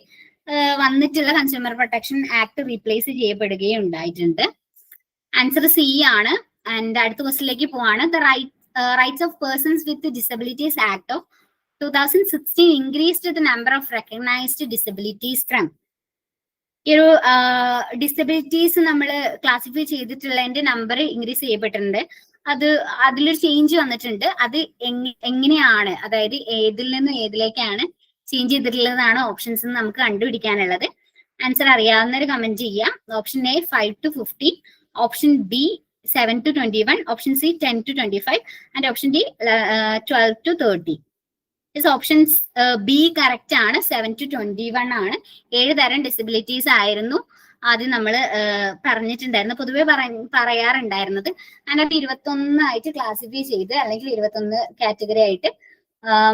A: വന്നിട്ടുള്ള കൺസ്യൂമർ പ്രൊട്ടക്ഷൻ ആക്ട് റീപ്ലേസ് ചെയ്യപ്പെടുകയും ഉണ്ടായിട്ടുണ്ട്. ആൻസർ സി ആണ്. ആൻഡ് അടുത്ത ക്വസ്റ്റിലേക്ക് പോവാണ്. The rights of persons with disabilities act of 2016 increased the number of recognized disabilities from. ഈ ഒരു ഡിസബിലിറ്റീസ് നമ്മൾ ക്ലാസിഫൈ ചെയ്തിട്ടുള്ളതിന്റെ നമ്പർ ഇൻക്രീസ് ചെയ്യപ്പെട്ടിട്ടുണ്ട്. അതിലൊരു ചേഞ്ച് വന്നിട്ടുണ്ട്. അത് എങ്ങനെയാണ്, അതായത് ഏതിൽ നിന്നും ഏതിലേക്കാണ് ചേഞ്ച് ചെയ്തിട്ടുള്ളതാണ് ഓപ്ഷൻസ് നമുക്ക് കണ്ടുപിടിക്കാനുള്ളത്. ആൻസർ അറിയാവുന്നവർ കമന്റ് ചെയ്യാം. Option A 5 to 15, option B 7 to 21, option C 10 to 25, and option D 12 to 30. Options B correct ആണ്. 7 to 21 ആണ്. 7 തരം ഡിസബിലിറ്റീസ് ആയിരുന്നു ആദ്യം നമ്മൾ പറഞ്ഞിട്ടുണ്ടായിരുന്നു, പൊതുവെ പറയാറുണ്ടായിരുന്നത്. അതിനകത്ത് 21 ആയിട്ട് ക്ലാസിഫൈ ചെയ്ത്, അല്ലെങ്കിൽ 21 കാറ്റഗറി ആയിട്ട്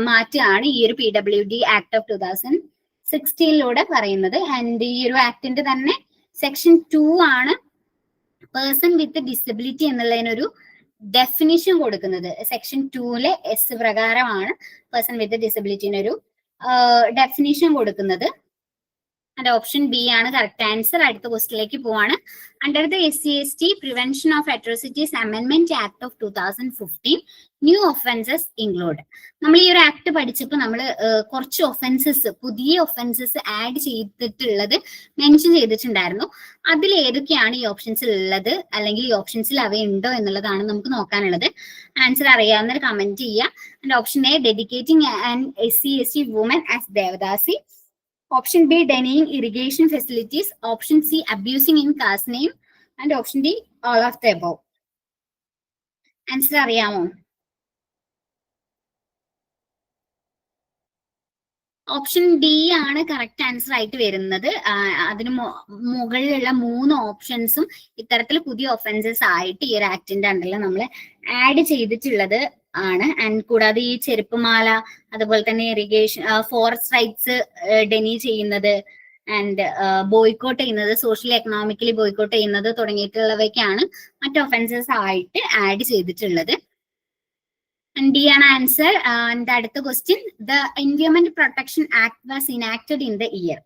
A: മാറ്റാണ് ഈ ഒരു PWD ആക്ട് ഓഫ് 2016 പറയുന്നത്. ആൻഡ് ഈ ഒരു ആക്ടിന്റെ തന്നെ സെക്ഷൻ 2 ആണ് പേഴ്സൺ വിത്ത് ഡിസബിലിറ്റി എന്നുള്ളതിനൊരു ഡെഫിനിഷൻ കൊടുക്കുന്നത് സെക്ഷൻ 2-ലെ എസ് പ്രകാരമാണ് പേഴ്സൺ വിത്ത് ഡിസബിലിറ്റിന് ഒരു ഡെഫിനിഷൻ കൊടുക്കുന്നത്. ആൻഡ് ഓപ്ഷൻ ബി ആണ് കറക്റ്റ് ആൻസർ. അടുത്ത ക്വസ്റ്റിലേക്ക് പോവാണ്. Under the SC/ST prevention of atrocities അമെൻമെന്റ് act of 2015 new offences include. നമ്മൾ ഈ ഒരു ആക്ട് പഠിച്ചപ്പോൾ നമ്മൾ കുറച്ച് ഒഫൻസസ്, പുതിയ ഒഫൻസസ് ആഡ് ചെയ്തിട്ടുള്ളത് മെൻഷൻ ചെയ്തിട്ടുണ്ടായിരുന്നു. അതിൽ ഏതൊക്കെയാണ് ഈ ഓപ്ഷൻസിൽ ഉള്ളത്, അല്ലെങ്കിൽ ഈ ഓപ്ഷൻസിൽ അവയുണ്ടോ എന്നുള്ളതാണ് നമുക്ക് നോക്കാനുള്ളത്. ആൻസർ അറിയാവുന്നവർ കമന്റ് ചെയ്യുക. And option A dedicating and SC/ST women as devadasi. Option B, denying irrigation facilities. Option C, abusing in caste name. And option D, all of the above. Answer അറിയാമോ? ഓപ്ഷൻ ഡി ആണ് correct answer ആയിട്ട് വരുന്നത്. അതിന് മുകളിലുള്ള 3 ഓപ്ഷൻസും ഇത്തരത്തിൽ പുതിയ offences ആയിട്ട് ഈ ഒരു ആക്ടിന്റെ അണ്ടറിൽ നമ്മൾ ആഡ് ചെയ്തിട്ടുള്ളത് ആണ്. ആൻഡ് കൂടാതെ ഈ ചെരുപ്പുമാല, അതുപോലെ തന്നെ ഇറിഗേഷൻ, ഫോറസ്റ്റ് റൈറ്റ്സ് ഡെനി ചെയ്യുന്നത്, ആൻഡ് ബോയ്ക്കോട്ട് ചെയ്യുന്നത്, സോഷ്യലി എക്കണോമിക്കലി ബോയ്ക്കോട്ട് ചെയ്യുന്നത് തുടങ്ങിയിട്ടുള്ളവയ്ക്കാണ് മറ്റ് ഒഫൻസസ് ആയിട്ട് ആഡ് ചെയ്തിട്ടുള്ളത്. ഡി ആണ് ആൻസർ. ആൻഡ് അടുത്ത question, the environment protection act was enacted in the year.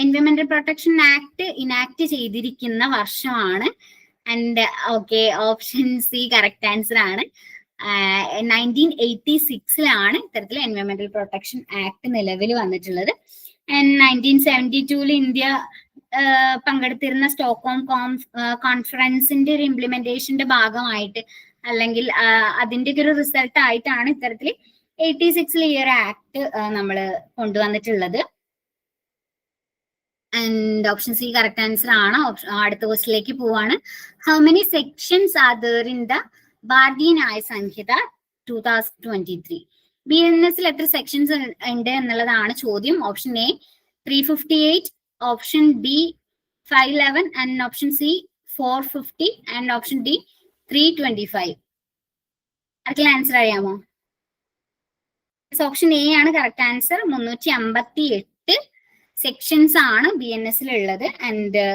A: എൻവയോൺമെന്റൽ പ്രൊട്ടക്ഷൻ ആക്ട് ഇനാക്ട് ചെയ്തിരിക്കുന്ന വർഷമാണ്. And okay, option C correct answer ആണ്. 1986-ലാണ് ഇത്തരത്തിൽ എൻവയോൺമെന്റൽ പ്രൊട്ടക്ഷൻ ആക്ട് നിലവിൽ വന്നിട്ടുള്ളത്. ആൻഡ് 1972-ൽ ഇന്ത്യ പങ്കെടുത്തിരുന്ന സ്റ്റോക്ക്ഹോം കോൺഫറൻസിന്റെ ഒരു ഇംപ്ലിമെന്റേഷന്റെ ഭാഗമായിട്ട്, അല്ലെങ്കിൽ അതിന്റെ ഒരു റിസൾട്ട് ആയിട്ടാണ് ഇത്തരത്തിൽ 86-ൽ ഈ ഒരു ആക്ട് നമ്മൾ കൊണ്ടുവന്നിട്ടുള്ളത്. And option C correct answer ആണ്. അടുത്ത ക്വസ്റ്റിലേക്ക് പോവാണ്. How many sections are there in the ഭാരതീയ ന്യായ സംഹിത 2023? BNS-ൽ എത്ര സെക്ഷൻസ് ഉണ്ട് എന്നുള്ളതാണ് ചോദ്യം. Option A 358, option B 511, and option C 450, and option D 325. അടുത്ത ആൻസർ അറിയാമോ? ഓപ്ഷൻ എ ആണ് കറക്റ്റ് ആൻസർ. 358 സെക്ഷൻസ് ആണ് BNS-ൽ ഉള്ളത്. ആൻഡ്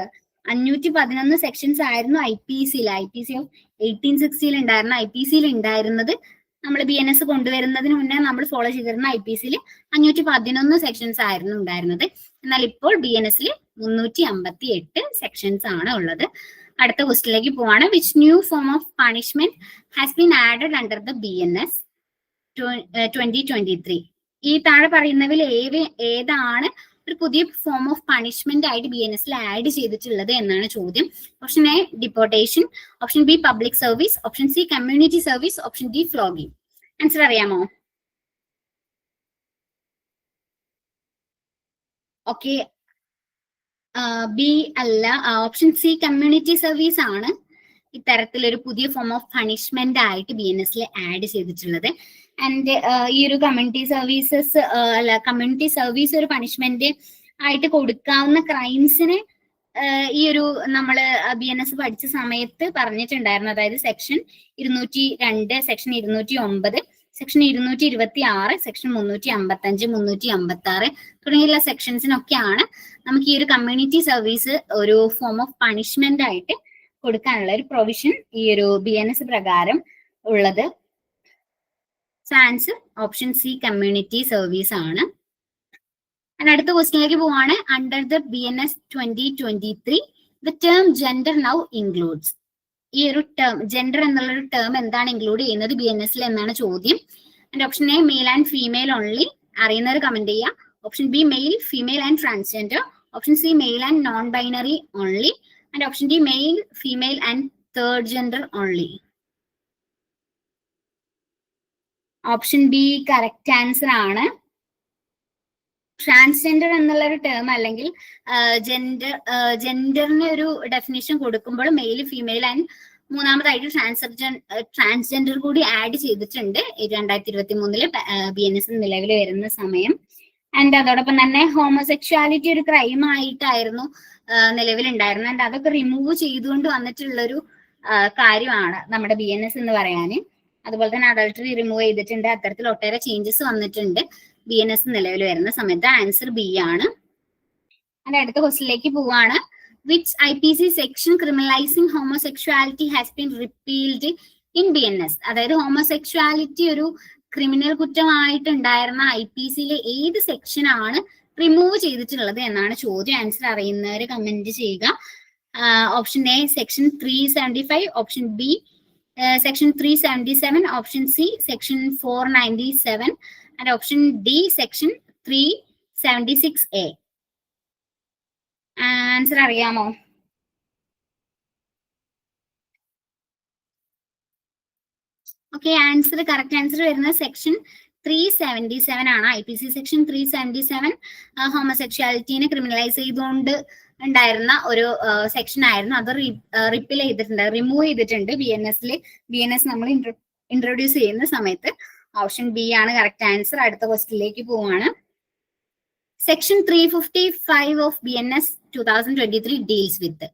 A: 511 സെക്ഷൻസ് ആയിരുന്നു IPC-ൽ. IPC ഓഫ് 1860-ൽ ഉണ്ടായിരുന്ന, IPC-ൽ ഉണ്ടായിരുന്നത് നമ്മൾ BNS കൊണ്ടുവരുന്നതിന് മുന്നേ നമ്മൾ ഫോളോ ചെയ്തിരുന്ന IPC-ൽ 511 സെക്ഷൻസ് ആയിരുന്നു ഉണ്ടായിരുന്നത്. എന്നാൽ ഇപ്പോൾ BNS-ൽ 358 സെക്ഷൻസ് ആണ് ഉള്ളത്. അടുത്ത ക്വസ്റ്റിലേക്ക് പോവാണ്. Which new form of punishment has been added under the BNS 2023? ഈ താഴെ പറയുന്നതിൽ ഏതാണ് ഒരു പുതിയ ഫോം ഓഫ് പണിഷ്മെന്റ് ആയിട്ട് BNS-ൽ ആഡ് ചെയ്തിട്ടുള്ളത് എന്നാണ് ചോദ്യം. Option A deportation, option B public service, option C community service, option D flogging. Answer അറിയാമോ? ഓക്കെ, ബി അല്ല, ഓപ്ഷൻ സി കമ്മ്യൂണിറ്റി സർവീസ് ആണ് ഇത്തരത്തിലൊരു പുതിയ ഫോം ഓഫ് പണിഷ്മെന്റ് ആയിട്ട് BNS-ൽ ആഡ് ചെയ്തിട്ടുള്ളത്. ആൻഡ് ഈ ഒരു കമ്മ്യൂണിറ്റി സർവീസസ് അല്ല, കമ്മ്യൂണിറ്റി സർവീസ് ഒരു പണിഷ്മെന്റ് ആയിട്ട് കൊടുക്കാവുന്ന ക്രൈംസിന് ഈ ഒരു നമ്മള് BNS പഠിച്ച സമയത്ത് പറഞ്ഞിട്ടുണ്ടായിരുന്നു. അതായത് സെക്ഷൻ 202, സെക്ഷൻ 209, സെക്ഷൻ 226, സെക്ഷൻ 355, 356 തുടങ്ങിയുള്ള സെക്ഷൻസിനൊക്കെയാണ് നമുക്ക് ഈ ഒരു കമ്മ്യൂണിറ്റി സർവീസ് ഒരു ഫോം ഓഫ് പണിഷ്മെന്റ് ആയിട്ട് കൊടുക്കാനുള്ള ഒരു പ്രൊവിഷൻ ഈ ഒരു BNS പ്രകാരം ഉള്ളത്. Answer option C community service ആണ്. അടുത്ത ക്വസ്റ്റിനിലേക്ക് പോവാണ്. Under the BNS 2023 the term gender now includes. ഈ ഒരു ടേം ജെൻഡർ എന്നുള്ള ഒരു ടേം എന്താണ് ഇൻക്ലൂഡ് ചെയ്യുന്നത് BNS-ൽ എന്നാണ് ചോദ്യം. And option A male and female only. അറിയുന്നവർ കമന്റ് ചെയ്യുക. Option B male, female and transgender. Option C male and non binary only. And option D male, female and third gender only. Option B correct answer ആണ്. Transgender എന്നുള്ള ഒരു term അല്ലെങ്കിൽ ജെൻഡറിന് ഒരു definition കൊടുക്കുമ്പോൾ male, female and മൂന്നാമതായിട്ട് transgender കൂടി add ചെയ്തിട്ടുണ്ട് 2023-ല് BNS നിലവിൽ വരുന്ന സമയം. ആൻഡ് അതോടൊപ്പം തന്നെ ഹോമോസെക്ഷുവാലിറ്റി ഒരു ക്രൈം ആയിട്ടായിരുന്നു നിലവിലുണ്ടായിരുന്നത്. ആൻഡ് അതൊക്കെ റിമൂവ് ചെയ്തുകൊണ്ട് വന്നിട്ടുള്ളൊരു കാര്യമാണ് നമ്മുടെ BNS എന്ന് പറയാന്. അതുപോലെ തന്നെ അഡൾട്ടറി റിമൂവ് ചെയ്തിട്ടുണ്ട്. അത്തരത്തിൽ ഒട്ടേറെ ചേഞ്ചസ് വന്നിട്ടുണ്ട് BNS നിലവിൽ വരുന്ന സമയത്ത്. ആൻസർ ബി ആണ്. അതിന്റെ അടുത്ത ക്വസ്റ്റിനിലേക്ക് പോവാണ്. Which IPC section criminalising homosexuality has been repealed in BNS, അതായത് ഹോമോസെക്ഷുവാലിറ്റി ഒരു ക്രിമിനൽ കുറ്റമായിട്ട് ഉണ്ടായിരുന്ന IPCയിലെ ഏത് സെക്ഷൻ ആണ് റിമൂവ് ചെയ്തിട്ടുള്ളത് എന്നാണ് ചോദ്യം. ആൻസർ അറിയുന്നവർ കമന്റ് ചെയ്യുക. Option A section 375, option B section 377, option C section 497 and option D section 376A. Answer അറിയാമോ? ഓക്കെ, ആൻസർ കറക്റ്റ് ആൻസർ വരുന്നത് സെക്ഷൻ 377 ആണ്. IPC സെക്ഷൻ 377 ഹോമോസെക്ഷുവാലിറ്റീനെ ക്രിമിനലൈസ് ചെയ്തുകൊണ്ട് ഉണ്ടായിരുന്ന ഒരു സെക്ഷൻ ആയിരുന്നു. അത് റിപ്പീൽ ചെയ്തിട്ടുണ്ട്, റിമൂവ് ചെയ്തിട്ടുണ്ട് BNS നമ്മൾ ഇൻട്രൊഡ്യൂസ് ചെയ്യുന്ന സമയത്ത്. ഓപ്ഷൻ ബി ആണ് കറക്റ്റ് ആൻസർ. അടുത്ത ക്വസ്റ്റിലേക്ക് പോവാണ്. Section 355 of BNS 2023 deals with.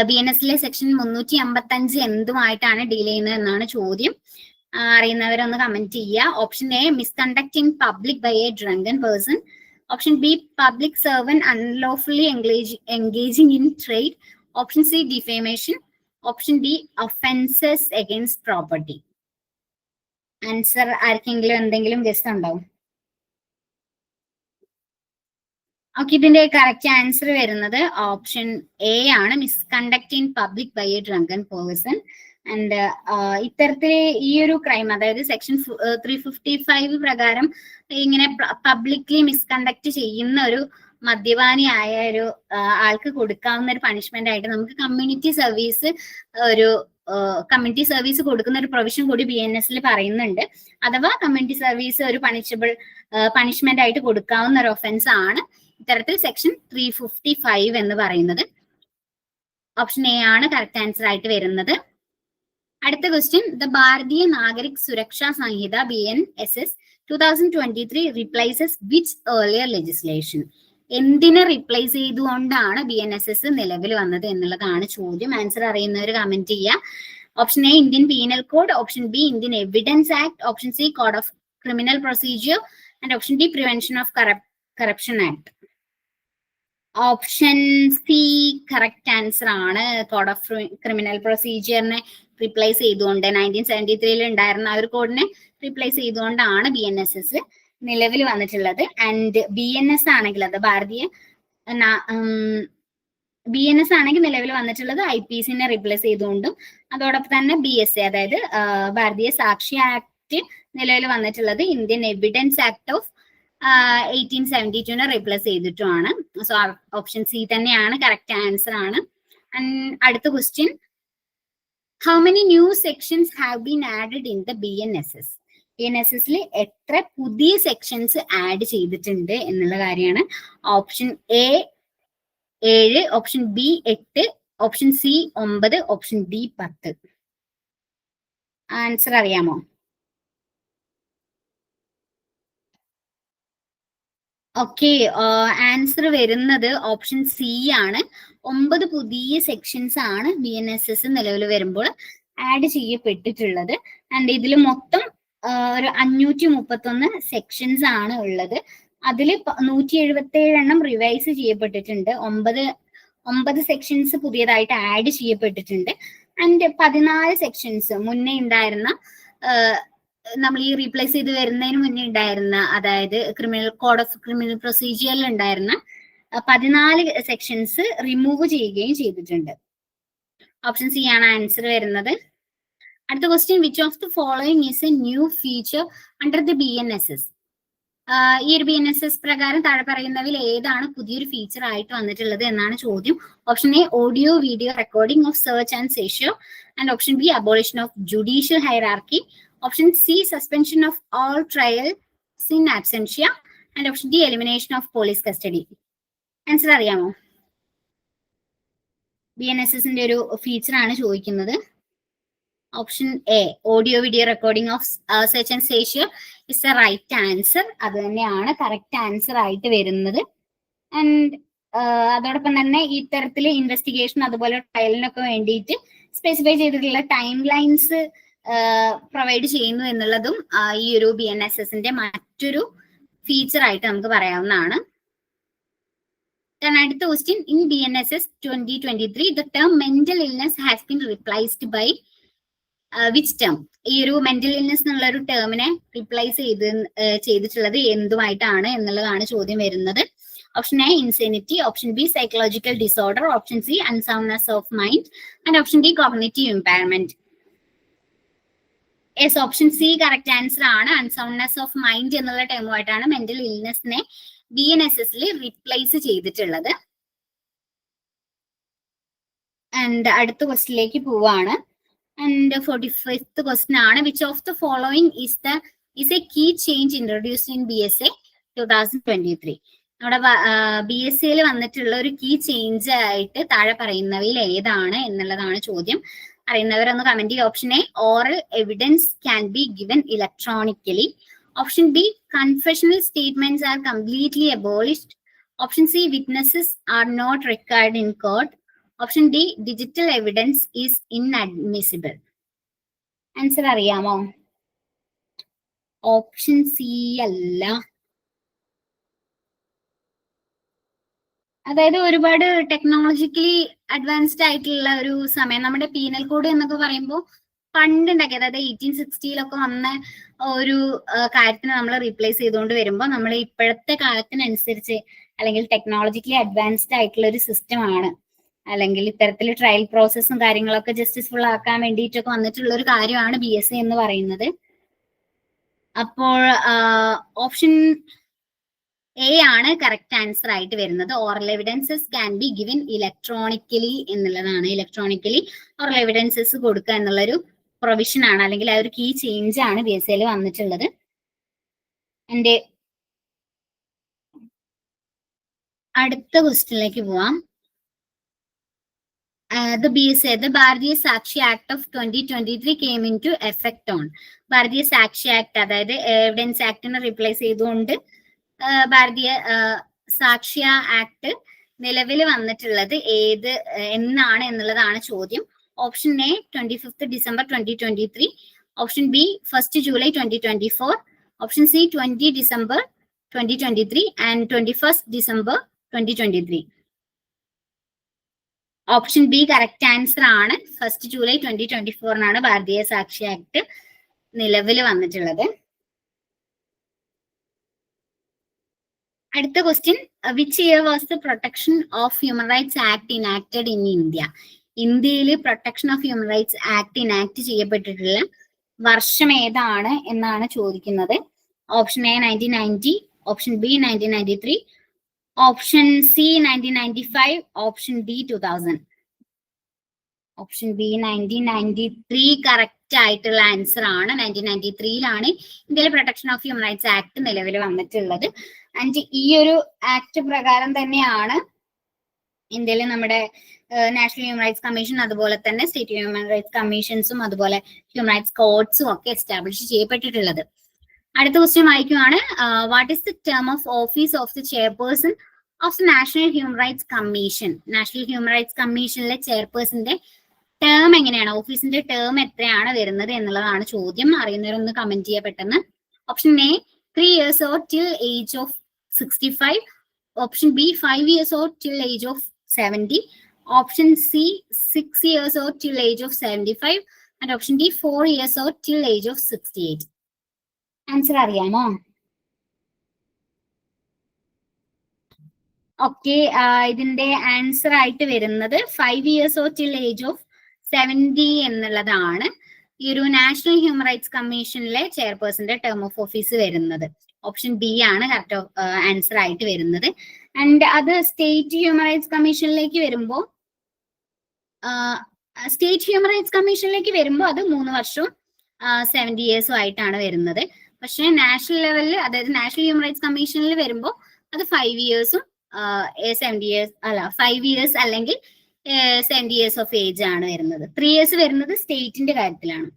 A: BNSലെ സെക്ഷൻ 355 എന്തുമായിട്ടാണ് ഡീൽ ചെയ്യുന്നത് എന്നാണ് ചോദ്യം. അറിയുന്നവരൊന്ന് കമന്റ് ചെയ്യുക. Option A misconduct in public by a drunken person, option B public servant unlawfully engaging in trade, option C defamation, option D offences against property. Answer ആർക്കെങ്കിലും എന്തെങ്കിലും guess ഉണ്ടാവും? ഓക്കെ, ഇതിന്റെ കറക്റ്റ് ആൻസർ വരുന്നത് option A ആണ്, misconduct in public by a drunken person. And ഇത്തരത്തില് ഈ ഒരു crime, അതായത് സെക്ഷൻ 355 പ്രകാരം ഇങ്ങനെ പബ്ലിക്ലി മിസ്കണ്ടക്ട് ചെയ്യുന്ന ഒരു മദ്യപാനിയായ ഒരു ആൾക്ക് കൊടുക്കാവുന്ന ഒരു പണിഷ്മെന്റ് ആയിട്ട് നമുക്ക് കമ്മ്യൂണിറ്റി സർവീസ് കൊടുക്കുന്ന ഒരു പ്രൊവിഷൻ കൂടി BNSൽ പറയുന്നുണ്ട്. അഥവാ കമ്മ്യൂണിറ്റി സർവീസ് ഒരു പണിഷ്മെന്റ് ആയിട്ട് കൊടുക്കാവുന്ന ഒരു ഒഫൻസ് ആണ് ഇത്തരത്തിൽ സെക്ഷൻ 355 എന്ന് പറയുന്നത്. ഓപ്ഷൻ എ ആണ് കറക്റ്റ് ആൻസർ ആയിട്ട് വരുന്നത്. അടുത്ത ക്വസ്റ്റ്യൻ, ദ ഭാരതീയ നാഗരിക് സുരക്ഷാ സംഹിത BNSS 2023 replaces which earlier legislation? എന്തിനെ റീപ്ലേസ് ചെയ്തുകൊണ്ടാണ് BNSS നിലവിൽ വന്നത് എന്നുള്ളതാണ് ചോദ്യം. ആൻസർ അറിയുന്നവർ കമന്റ് ചെയ്യുക. Option A Indian penal code, option B Indian evidence act, option C code of criminal procedure and option D prevention of corruption act. Option C correct answer ആണ്. Code of criminal പ്രൊസീജിയറിനെ replace ചെയ്തുകൊണ്ട് 1973 ഉണ്ടായിരുന്ന ആ ഒരു കോഡിനെ replace ചെയ്തുകൊണ്ടാണ് BNSS നിലവിൽ വന്നിട്ടുള്ളത്. And BNS ആണെങ്കിൽ, അത് BNS ആണെങ്കിൽ നിലവിൽ വന്നിട്ടുള്ളത് IPCനെ റീപ്ലേസ് ചെയ്തുകൊണ്ടും, അതോടൊപ്പം തന്നെ BSA, അതായത് ഭാരതീയ സാക്ഷി ആക്ട് നിലവിൽ വന്നിട്ടുള്ളത് Indian evidence act of 1872 replace ചെയ്തിട്ടുമാണ്. സോ ഓപ്ഷൻ സി തന്നെയാണ് കറക്റ്റ് ആൻസർ ആണ്. അടുത്ത question, how many new sections have been added in the BNSS? BNSSൽ എത്ര പുതിയ സെക്ഷൻസ് ആഡ് ചെയ്തിട്ടുണ്ട് എന്നുള്ള കാര്യമാണ്. Option A 7, option B 8, option C 9, option D 10. Answer അറിയാമോ? ഓക്കെ, ആൻസർ വരുന്നത് ഓപ്ഷൻ സി ആണ്. 9 പുതിയ സെക്ഷൻസ് ആണ് BNSS നിലവിൽ വരുമ്പോൾ ആഡ് ചെയ്യപ്പെട്ടിട്ടുള്ളത്. ആൻഡ് ഇതിൽ മൊത്തം ഒരു 531 സെക്ഷൻസ് ആണ് ഉള്ളത്. അതിൽ 177 റിവൈസ് ചെയ്യപ്പെട്ടിട്ടുണ്ട്. 9 സെക്ഷൻസ് പുതിയതായിട്ട് ആഡ് ചെയ്യപ്പെട്ടിട്ടുണ്ട്. ആൻഡ് 14 സെക്ഷൻസ് മുന്നേ ഉണ്ടായിരുന്ന, നമ്മൾ ഈ റീപ്ലേസ് ചെയ്ത് വരുന്നതിന് മുന്നേ ഉണ്ടായിരുന്ന, അതായത് കോഡ് ഓഫ് ക്രിമിനൽ പ്രൊസീജിയറിൽ ഉണ്ടായിരുന്ന 14 സെക്ഷൻസ് റിമൂവ് ചെയ്യുകയും ചെയ്തിട്ടുണ്ട്. ഓപ്ഷൻ സി ആണ് ആൻസർ വരുന്നത്. അടുത്ത question, which of the following is A new feature under the BNSS? ഈ ഒരു BNSS പ്രകാരം താഴെ പറയുന്നതിൽ ഏതാണ് പുതിയൊരു ഫീച്ചർ ആയിട്ട് വന്നിട്ടുള്ളത് എന്നാണ് ചോദ്യം. Option A audio video recording of search and seizure, and option B abolition of judicial hierarchy, option C suspension of all trials in absentia, and option D elimination of police custody. Answer അറിയാമോ? BNSSന്റെ ഒരു feature ആണ് ചോദിക്കുന്നത്. Option A audio video recording of search and seizure is a right answer. അത് തന്നെയാണ് correct answer ആയിട്ട് വരുന്നത്. And അതോടൊപ്പം തന്നെ ഇത്തരത്തിൽ ഇൻവെസ്റ്റിഗേഷൻ അതുപോലെ ട്രയലിനൊക്കെ വേണ്ടിയിട്ട് സ്പെസിഫൈ ചെയ്തിട്ടുള്ള ടൈം ലൈൻസ് പ്രൊവൈഡ് ചെയ്യുന്നു എന്നുള്ളതും ഈ ഒരു BNSSന്റെ മറ്റൊരു ഫീച്ചർ ആയിട്ട് നമുക്ക് പറയാവുന്നതാണ്. അടുത്ത question, in BNSS 2023 the term mental illness has been replaced by which term, ഈ ഒരു മെന്റൽ ഇൽനെസ് എന്നുള്ള ഒരു ടേമിനെ റിപ്ലേസ് ചെയ്തിട്ടുള്ളത് എന്തുമായിട്ടാണ് എന്നുള്ളതാണ് ചോദ്യം വരുന്നത്. Option A insanity, option B psychological disorder, option C unsoundness of mind and option D cognitive impairment. Yes, option C correct answer ആണ്. Unsoundness of mind എന്നുള്ള ടേമുമായിട്ടാണ് മെന്റൽ ഇൽനെസ്സിനെ BNSSൽ റീപ്ലേസ് ചെയ്തിട്ടുള്ളത്. ആൻഡ് അടുത്ത ക്വസ്റ്റിലേക്ക് പോവാണ്. ആൻഡ് 45th ക്വസ്റ്റ്യൻ ആണ്, which of the following is a key change introduced in BSA 2023. നമ്മുടെ BSAയിൽ വന്നിട്ടുള്ള ഒരു കീ ചേഞ്ച് ആയിട്ട് താഴെ പറയുന്നവയിൽ ഏതാണ് എന്നുള്ളതാണ് ചോദ്യം. അറിയുന്നവരൊന്ന് കമന്റ് ചെയ്യുക. Option A oral evidence can be given electronically, option B confessional statements are completely abolished, option C witnesses are not required in court, option D digital evidence is inadmissible. Answer അറിയാമോ? Option C അല്ല. അതായത് ഒരുപാട് technologically advanced ആയിട്ടുള്ള ഒരു സമയം. നമ്മുടെ penal code എന്നൊക്കെ പറയുമ്പോൾ പണ്ടുണ്ടാക്കി, അതായത് 1860 വന്ന ഒരു കാര്യത്തിന് നമ്മൾ റീപ്ലേസ് ചെയ്തുകൊണ്ട് വരുമ്പോൾ നമ്മൾ ഇപ്പോഴത്തെ കാലത്തിനനുസരിച്ച് അല്ലെങ്കിൽ ടെക്നോളജിക്കലി അഡ്വാൻസ്ഡ് ആയിട്ടുള്ള ഒരു സിസ്റ്റം ആണ്, അല്ലെങ്കിൽ ഇത്തരത്തിൽ ട്രയൽ പ്രോസസ്സും കാര്യങ്ങളൊക്കെ ജസ്റ്റിസ്ഫുൾ ആക്കാൻ വേണ്ടിയിട്ടൊക്കെ വന്നിട്ടുള്ള ഒരു കാര്യമാണ് BSA എന്ന് പറയുന്നത്. അപ്പോൾ ഓപ്ഷൻ എ ആണ് കറക്റ്റ് ആൻസർ ആയിട്ട് വരുന്നത്. Oral evidences can be given electronically എന്നുള്ളതാണ്. ഇലക്ട്രോണിക്കലി ഓറൽ എവിഡൻസസ് കൊടുക്കുക എന്നുള്ളൊരു പ്രൊവിഷൻ ആണ്, അല്ലെങ്കിൽ ആ ഒരു കീ ചേഞ്ച് ആണ് BSAയിൽ വന്നിട്ടുള്ളത്. എന്റെ അടുത്ത ക്വസ്റ്റ്യനിലേക്ക് പോവാം. The BSA, the Bharatiya Sakshi Act of 2023 came into effect on. ഭാരതീയ സാക്ഷി ആക്ട്, അതായത് എവിഡൻസ് ആക്ടിനെ റീപ്ലേസ് ചെയ്തുകൊണ്ട് ഭാരതീയ സാക്ഷ്യ ആക്ട് നിലവിൽ വന്നിട്ടുള്ളത് എന്നാണ് എന്നുള്ളതാണ് ചോദ്യം. Option A 25th December 2023, option B 1st July 2024, option C 20 December 2023 and 21st December 2023. Option B correct answer ആണ്. 1st July 2024 ഭാരതീയ സാക്ഷി ആക്ട് നിലവിൽ വന്നിട്ടുള്ളത്. അടുത്ത question, which year was the protection of human rights act enacted in India? ഇന്ത്യയിൽ protection of human rights act enact ചെയ്യപ്പെട്ടിട്ടുള്ള വർഷം ഏതാണ് എന്നാണ് ചോദിക്കുന്നത്. Option A 1990, option B 1993, option C 1995, option D 2000. Option B 1993 correct ആയിട്ടുള്ള ആൻസർ ആണ്. 1993 ഇന്ത്യയിലെ protection of human rights act നിലവിൽ വന്നിട്ടുള്ളത്. ആൻഡ് ഈ ഒരു ആക്ട് പ്രകാരം തന്നെയാണ് ഇന്ത്യയിൽ നമ്മുടെ നാഷണൽ ഹ്യൂമൻ റൈറ്റ്സ് കമ്മീഷൻ, അതുപോലെ തന്നെ സ്റ്റേറ്റ് ഹ്യൂമൻ റൈറ്റ്സ് കമ്മീഷൻസും അതുപോലെ ഹ്യൂമൻ റൈറ്റ്സ് കോർട്സും ഒക്കെ എസ്റ്റാബ്ലിഷ് ചെയ്യപ്പെട്ടിട്ടുള്ളത്. അടുത്ത ക്വസ്റ്റ്യൻ വായിക്കുവാണ്. What is the term of office of the chairperson of the national human rights commission? National human rights കമ്മീഷനിലെ ചെയർപേഴ്സന്റെ ടേം എങ്ങനെയാണ്, ഓഫീസിന്റെ ടേം എത്രയാണ് വരുന്നത് എന്നുള്ളതാണ് ചോദ്യം. അറിയുന്നവരൊന്ന് കമന്റ് ചെയ്യാൻ പെട്ടെന്ന്. Option A 3 years or till age of 65, option B 5 years or till age of 70, option C 6 years or till age of 75, and option D 4 years or till age of 68. Answer അറിയാമോ? Okay, ഇതിന്റെ answer ആയിട്ട് വരുന്നത് 5 years or till age of 70 എന്നുള്ളതാണ് ഈ ഒരു national human rights കമ്മീഷനിലെ ചെയർപേഴ്സന്റെ term of office വരുന്നത്. ഓപ്ഷൻ ബി ആണ് കറക്റ്റ് ആൻസർ ആയിട്ട് വരുന്നത്. ആൻഡ് അത് സ്റ്റേറ്റ് ഹ്യൂമൻ റൈറ്റ്സ് കമ്മീഷനിലേക്ക് വരുമ്പോൾ അത് 3 വർഷവും 70 years ആയിട്ടാണ് വരുന്നത്. പക്ഷെ നാഷണൽ ലെവലിൽ, അതായത് നാഷണൽ ഹ്യൂമൻ റൈറ്റ്സ് കമ്മീഷനിൽ വരുമ്പോൾ അത് 5 years 70 years 5 years അല്ലെങ്കിൽ 70 years ഓഫ് ഏജ് ആണ് വരുന്നത്. 3 years വരുന്നത് സ്റ്റേറ്റിന്റെ കാര്യത്തിലാണ്.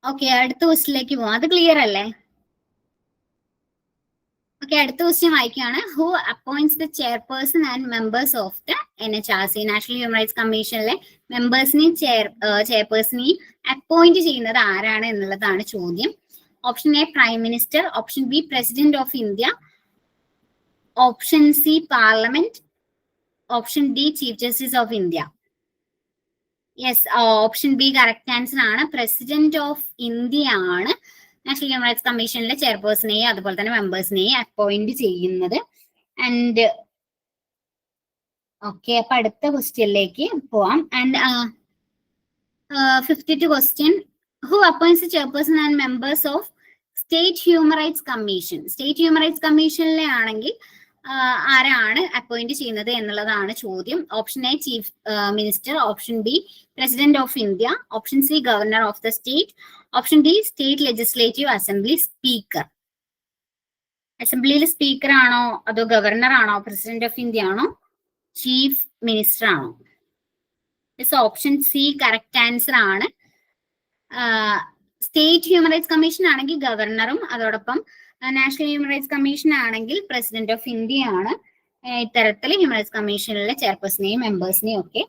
A: ഓക്കെ, അടുത്ത ക്വസ്റ്റ്യനിലേക്ക് പോവാം. അത് ക്ലിയർ അല്ലേ? ഓക്കെ, അടുത്ത ക്വസ്റ്റ്യൻ വായിക്കുകയാണ്. Who appoints the chairperson and members of the NHRC? National human rights കമ്മീഷനിലെ മെമ്പേഴ്സിനെയും ചെയർപേഴ്സണെയും അപ്പോയിന്റ് ചെയ്യുന്നത് ആരാണ് എന്നുള്ളതാണ് ചോദ്യം. Option A prime minister, option B president of India, option C parliament, option D chief justice of India. Yes, option B correct answer ആണ്. President of India ആണ് national human rights കമ്മീഷനിലെ ചെയർപേഴ്സണെയും അതുപോലെ തന്നെ മെമ്പേഴ്സിനെയും അപ്പോയിന്റ് ചെയ്യുന്നത്. ആൻഡ് ഓക്കെ, അപ്പൊ അടുത്ത ക്വസ്റ്റ്യനിലേക്ക് പോവാം. And 52 question, who appoints chairperson and members of state human rights commission? State human rights കമ്മീഷനിലെ ആണെങ്കിൽ ആരാണ് അപ്പോയിന്റ് ചെയ്യുന്നത് എന്നുള്ളതാണ് ചോദ്യം. Option A chief minister, option B president of India, option C governor of the state, option D state legislative assembly speaker. അസംബ്ലിയിൽ speaker ആണോ അതോ governor ആണോ പ്രസിഡന്റ് ഓഫ് ഇന്ത്യ ആണോ ചീഫ് മിനിസ്റ്റർ ആണോ? ഓപ്ഷൻ സി കറക്റ്റ് ആൻസർ ആണ്. State human rights commission ആണെങ്കിൽ ഗവർണറും അതോടൊപ്പം നാഷണൽ ഹ്യൂമൻ റൈറ്റ്സ് കമ്മീഷൻ ആണെങ്കിൽ പ്രസിഡന്റ് ഓഫ് ഇന്ത്യ ആണ് ഇത്തരത്തിൽ ഹ്യൂമൻ റൈറ്റ്സ് കമ്മീഷനിലെ ചെയർപേഴ്സണെയും മെമ്പേഴ്സിനെയും ഒക്കെ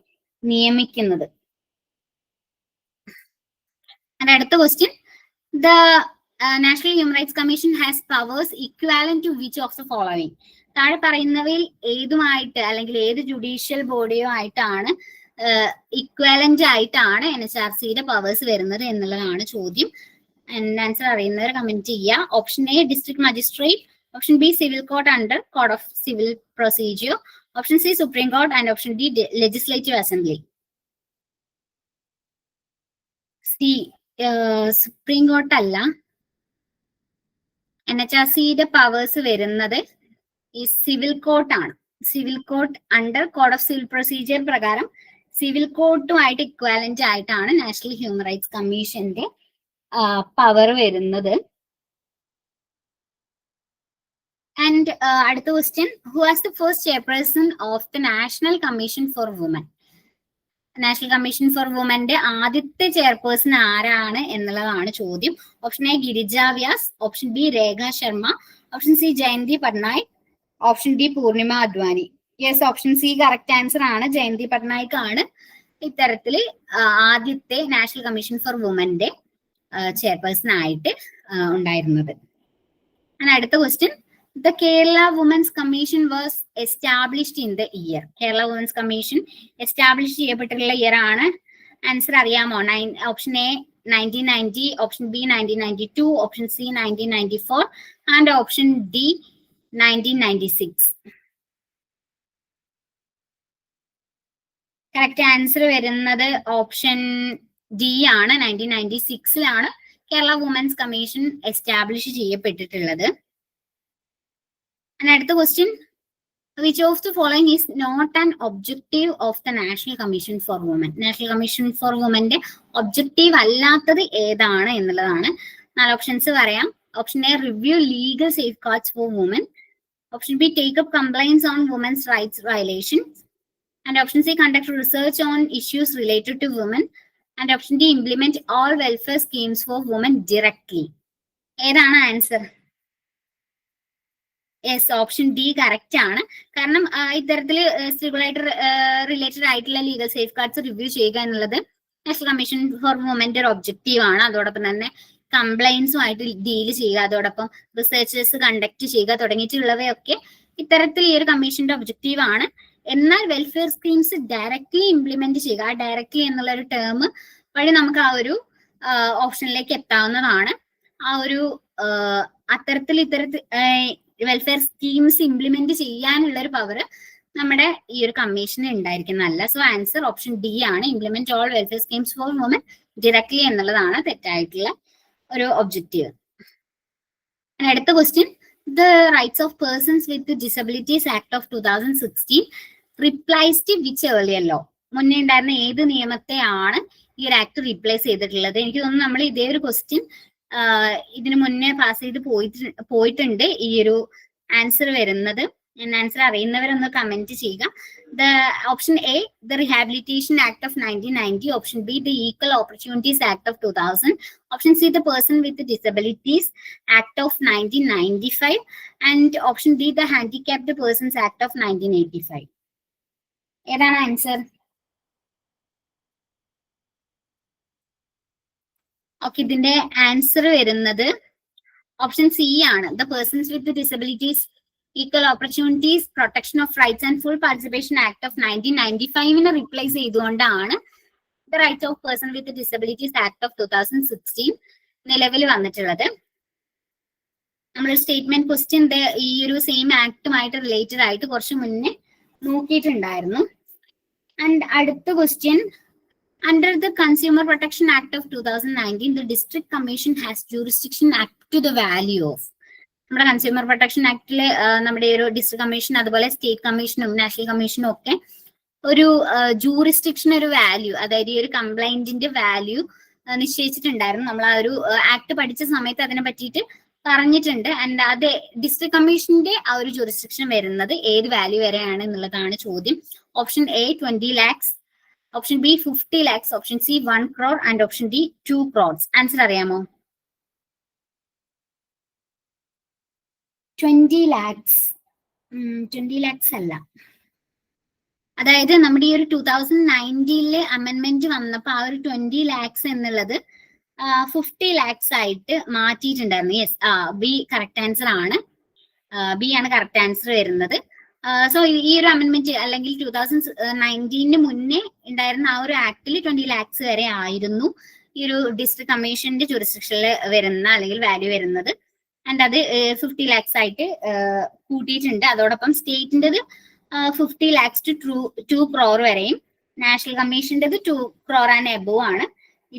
A: നിയമിക്കുന്നത്. അടുത്ത question, the national human rights commission has powers equivalent to which of the following? താഴെ പറയുന്നവയിൽ ഏതുമായിട്ട് അല്ലെങ്കിൽ ഏത് ജുഡീഷ്യൽ ബോഡിയോ ആയിട്ടാണ് ഇക്വാലന്റ് ആയിട്ടാണ് NHRCയുടെ പവേഴ്സ് വരുന്നത് എന്നുള്ളതാണ് ചോദ്യം. ആൻസർ അറിയുന്നവർ കമന്റ് ചെയ്യുക. Option A district magistrate, option B civil court under code of civil procedure, option C supreme court and option D legislative assembly. C supreme court അല്ല, NHRCയുടെ പവേഴ്സ് വരുന്നത് ഈ സിവിൽ കോർട്ടാണ്. Civil court under code of civil procedure പ്രകാരം civil കോർട്ടുമായിട്ട് equivalent ആയിട്ടാണ് national human rights കമ്മീഷന്റെ power വരുന്നത്. ആൻഡ് അടുത്ത question, who as the first chairperson of the national commission for women? National commission for വുമന്റെ ആദ്യത്തെ ചെയർപേഴ്സൺ ആരാണ് എന്നുള്ളതാണ് ചോദ്യം. Option A Girija Vyas, option B Rekha Sharma, option C Jayanti Patnaik, option D Purnima Advani. Yes, option C correct answer ആണ്. ജയന്തി പട്നായിക് ആണ് ഇത്തരത്തില് ആദ്യത്തെ നാഷണൽ കമ്മീഷൻ ഫോർ വുമന്റെ ചെയർപേഴ്സൺ ആയിട്ട് ഉണ്ടായിരുന്നത്. അടുത്ത question, the Kerala women's commission was established in the year? Kerala women's commission establish ചെയ്യപ്പെട്ടിട്ടുള്ള ഇയർ ആണ്. ആൻസർ അറിയാമോ? Option A 1990, option B 1992, option C 1994 and option D 1996. Correct answer വരുന്നത് ഓപ്ഷൻ ഡി ആണ്. 1996 Kerala women's commission establish ചെയ്യപ്പെട്ടിട്ടുള്ളത്. അടുത്ത question, which of the following is not an objective of the national commission for women? National commission for വുമന്റെ objective അല്ലാത്തത് ഏതാണ് എന്നുള്ളതാണ്. 4 options പറയാം. Option A review legal safeguards for woman, option B take up complaints on women's rights violations, and option C conduct research on issues related to women, and option D implement all welfare schemes for women directly. ഏതാണ് answer? Yes, option D correct ആണ്. കാരണം ഇത്തരത്തില് സ്ത്രീകളായിട്ട് related ആയിട്ടുള്ള legal safe guards review ചെയ്യുക എന്നുള്ളത് national commission for വുമന്റെ ഒരു objective ആണ്. അതോടൊപ്പം തന്നെ കംപ്ലൈൻസുമായിട്ട് ഡീൽ ചെയ്യുക, അതോടൊപ്പം റിസർച്ചേഴ്സ് കണ്ടക്ട് ചെയ്യുക തുടങ്ങിയിട്ടുള്ളവയൊക്കെ ഇത്തരത്തിൽ ഈ ഒരു കമ്മീഷന്റെ ഒബ്ജക്റ്റീവ് ആണ്. എന്നാൽ വെൽഫെയർ സ്കീംസ് ഡയറക്ട്ലി ഇംപ്ലിമെന്റ് ചെയ്യുക, ആ ഡയറക്ട്ലി എന്നുള്ള ഒരു ടേം വഴി നമുക്ക് ആ ഒരു ഓപ്ഷനിലേക്ക് എത്താവുന്നതാണ്. ആ ഒരു ഇത്തരത്തിൽ വെൽഫെയർ സ്കീംസ് ഇംപ്ലിമെന്റ് ചെയ്യാനുള്ള ഒരു പവർ നമ്മുടെ ഈ ഒരു കമ്മീഷന് ഉണ്ടായിരിക്കുന്നതല്ല. സോ ആൻസർ ഓപ്ഷൻ ഡി ആണ്. Implement all welfare schemes for women directly എന്നുള്ളതാണ് തെറ്റായിട്ടുള്ള ഒരു ഒബ്ജക്റ്റീവ്. അടുത്ത question, the rights of persons with disabilities act of 2016 replaced which earlier law? മുന്നേ ഉണ്ടായിരുന്ന ഏത് നിയമത്തെയാണ് ഈ ഒരു ആക്ട് റീപ്ലേസ് ചെയ്തിട്ടുള്ളത്? എനിക്ക് തോന്നുന്നു നമ്മൾ ഇതേ ഒരു ക്വസ്റ്റ്യൻ ഇതിനു മുന്നേ പാസ് ചെയ്ത് പോയിട്ടുണ്ട്. ഈ ഒരു ആൻസർ വരുന്നത് ആൻസർ അറിയുന്നവരൊന്ന് കമന്റ് ചെയ്യുക. The option A the rehabilitation act of 1990, option B the equal opportunities act of 2000, option C the person with disabilities act of 1995 and option D the handicapped persons act of 1985. ഏതാണ് answer? Okay, ഇതിന്റെ answer വരുന്നത് option C ആണ്. The persons with disabilities equal opportunities protection of rights and full participation act of 1995 replace ചെയ്തുകൊണ്ടാണ് the rights of person with disabilities act of 2016 നിലവിൽ വന്നിട്ടുള്ളത്. നമ്മൾ statement question ഈ ഒരു സെയിം ആക്ടുമായിട്ട് റിലേറ്റഡ് ആയിട്ട് കുറച്ച് മുന്നേ നോക്കിയിട്ടുണ്ടായിരുന്നു. ആൻഡ് അടുത്ത question, under the Consumer Protection Act of 2019, the District Commission has jurisdiction act to the value of. നമ്മുടെ കൺസ്യൂമർ പ്രൊട്ടക്ഷൻ ആക്ടില് നമ്മുടെ ഒരു ഡിസ്ട്രിക്ട് കമ്മീഷൻ അതുപോലെ സ്റ്റേറ്റ് കമ്മീഷനും നാഷണൽ കമ്മീഷനും ഒക്കെ ഒരു ജൂറിസ്ഡിക്ഷൻ, ഒരു വാല്യൂ, അതായത് ഈ ഒരു കംപ്ലൈന്റിന്റെ വാല്യൂ നിശ്ചയിച്ചിട്ടുണ്ടായിരുന്നു. നമ്മൾ ആ ഒരു ആക്ട് പഠിച്ച സമയത്ത് അതിനെ പറ്റിയിട്ട് പറഞ്ഞിട്ടുണ്ട്. ആൻഡ് അത് ഡിസ്ട്രിക്ട് കമ്മീഷന്റെ ആ ഒരു ജൂറിസ്ഡിക്ഷൻ വരുന്നത് ഏത് വാല്യൂ വരെയാണ് എന്നുള്ളതാണ് ചോദ്യം. Option A 20 lakhs, option B 50 lakhs, option C 1 crore and option D 2 crores. Answer അറിയാമോ? 20 lakhs. 20 lakhs അല്ല. അതായത് നമ്മുടെ ഈ ഒരു 2019 അമെന്റ്മെന്റ് വന്നപ്പോ ആ ഒരു 20 lakhs എന്നുള്ളത് 50 lakhs ആയിട്ട് മാറ്റിയിട്ടുണ്ടായിരുന്നു. യെസ്, ബി കറക്റ്റ് ആൻസർ ആണ്. ബി ആണ് കറക്റ്റ് ആൻസർ വരുന്നത്. സോ ഈ ഒരു അമെന്റ്മെന്റ് അല്ലെങ്കിൽ 2019 മുന്നേ ഉണ്ടായിരുന്ന ആ ഒരു ആക്ടിൽ 20 lakhs വരെ ആയിരുന്നു ഈ ഒരു ഡിസ്ട്രിക്ട് കമ്മീഷന്റെ ജൂറിസ്ഡിക്ഷനിൽ വരുന്ന അല്ലെങ്കിൽ വാല്യൂ വരുന്നത്. ആൻഡ് അത് 50 lakhs ആയിട്ട് കൂട്ടിയിട്ടുണ്ട്. അതോടൊപ്പം സ്റ്റേറ്റിൻ്റെത് 50 lakhs to 2 crore വരെയും നാഷണൽ കമ്മീഷൻ്റെത് 2 crore ആൻഡ് എബോവ് ആണ്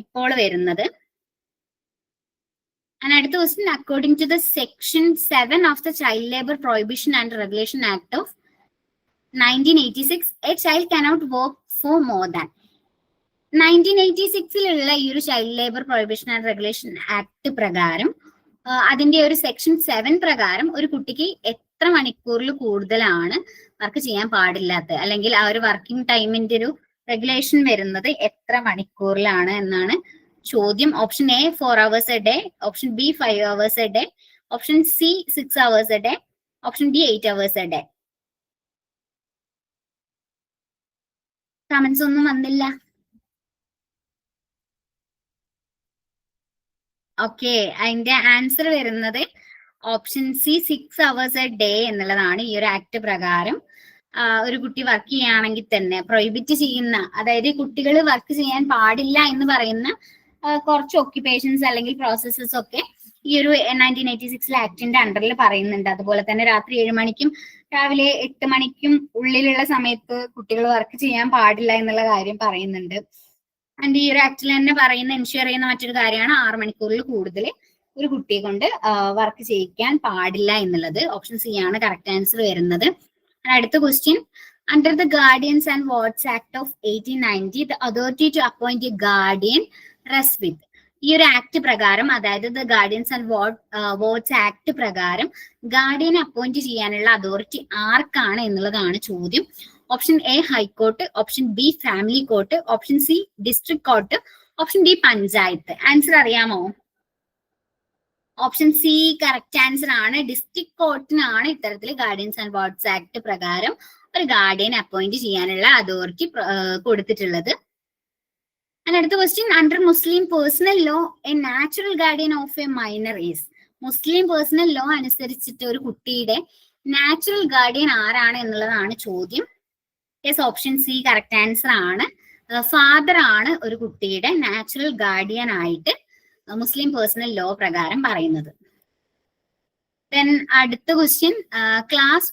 A: ഇപ്പോൾ വരുന്നത്. And അടുത്ത question, according to the section 7 of the child labour prohibition and regulation act of 1986, a child cannot work for more than. 1986 ഈ ഒരു child labour prohibition and regulation act പ്രകാരം അതിന്റെ ഒരു section 7 പ്രകാരം ഒരു കുട്ടിക്ക് എത്ര മണിക്കൂറിൽ കൂടുതലാണ് വർക്ക് ചെയ്യാൻ പാടില്ലാത്തത്, അല്ലെങ്കിൽ ആ ഒരു വർക്കിംഗ് ടൈമിന്റെ ഒരു റെഗുലേഷൻ വരുന്നത് എത്ര മണിക്കൂറിലാണ് എന്നാണ് ചോദ്യം. Option A 4 hours a day, option B 5 hours a day, option C 6 hours a day, option D 8 hours a day. Comments ഒന്നും വന്നില്ല. ഓക്കെ, അതിന്റെ ആൻസർ വരുന്നത് option C 6 hours a day എന്നുള്ളതാണ്. ഈ ഒരു ആക്ട് പ്രകാരം ഒരു കുട്ടി വർക്ക് ചെയ്യുകയാണെങ്കിൽ തന്നെ പ്രൊഹിബിറ്റ് ചെയ്യുന്ന, അതായത് കുട്ടികൾ വർക്ക് ചെയ്യാൻ പാടില്ല എന്ന് പറയുന്ന കുറച്ച് ഓക്യുപ്പേഷൻസ് അല്ലെങ്കിൽ പ്രോസസ്സസ് ഒക്കെ ഈ ഒരു 1986 ആക്ടിന്റെ അണ്ടറിൽ പറയുന്നുണ്ട്. അതുപോലെ തന്നെ രാത്രി 7 മണിക്കും രാവിലെ 8 മണിക്കും ഉള്ളിലുള്ള സമയത്ത് കുട്ടികൾ വർക്ക് ചെയ്യാൻ പാടില്ല എന്നുള്ള കാര്യം പറയുന്നുണ്ട്. ആൻഡ് ഈ ഒരു ആക്ടിൽ തന്നെ പറയുന്ന എൻഷുർ ചെയ്യുന്ന മറ്റൊരു കാര്യമാണ് 6 മണിക്കൂറിൽ കൂടുതൽ ഒരു കുട്ടിയെ കൊണ്ട് വർക്ക് ചെയ്യിക്കാൻ പാടില്ല എന്നുള്ളത്. ഓപ്ഷൻ സി ആണ് കറക്റ്റ് ആൻസർ വരുന്നത്. അടുത്ത question, under the guardians and wards act of 1890, the authority to appoint a guardian rest with. ഈ ഒരു ആക്ട് പ്രകാരം, അതായത് the guardians and wards act പ്രകാരം ഗാർഡിയനെ അപ്പോയിന്റ് ചെയ്യാനുള്ള അതോറിറ്റി ആർക്കാണ് എന്നുള്ളതാണ് ചോദ്യം. Option A high court, option B family court, option C district court, option D panchayat. Answer അറിയാമോ? ഓപ്ഷൻ സി കറക്റ്റ് ആൻസർ ആണ്. ഡിസ്ട്രിക്ട് കോർട്ടിനാണ് ഇത്തരത്തിൽ ഗാർഡിയൻസ് ആൻഡ് വാർഡ്സ് ആക്ട് പ്രകാരം ഒരു ഗാർഡിയനെ അപ്പോയിന്റ് ചെയ്യാനുള്ള അതോറിറ്റി കൊടുത്തിട്ടുള്ളത്. അടുത്ത question, under Muslim personal law A natural guardian of A minor is. Muslim personal law അനുസരിച്ചിട്ട് ഒരു കുട്ടിയുടെ നാച്ചുറൽ ഗാർഡിയൻ ആരാണ് എന്നുള്ളതാണ് ചോദ്യം. Yes, option C correct answer ആണ്. ഫാദർ ആണ് ഒരു കുട്ടിയുടെ നാച്ചുറൽ ഗാർഡിയൻ ആയിട്ട് മുസ്ലിം പേഴ്സണൽ ലോ പ്രകാരം പറയുന്നത്. ദെൻ അടുത്ത question, class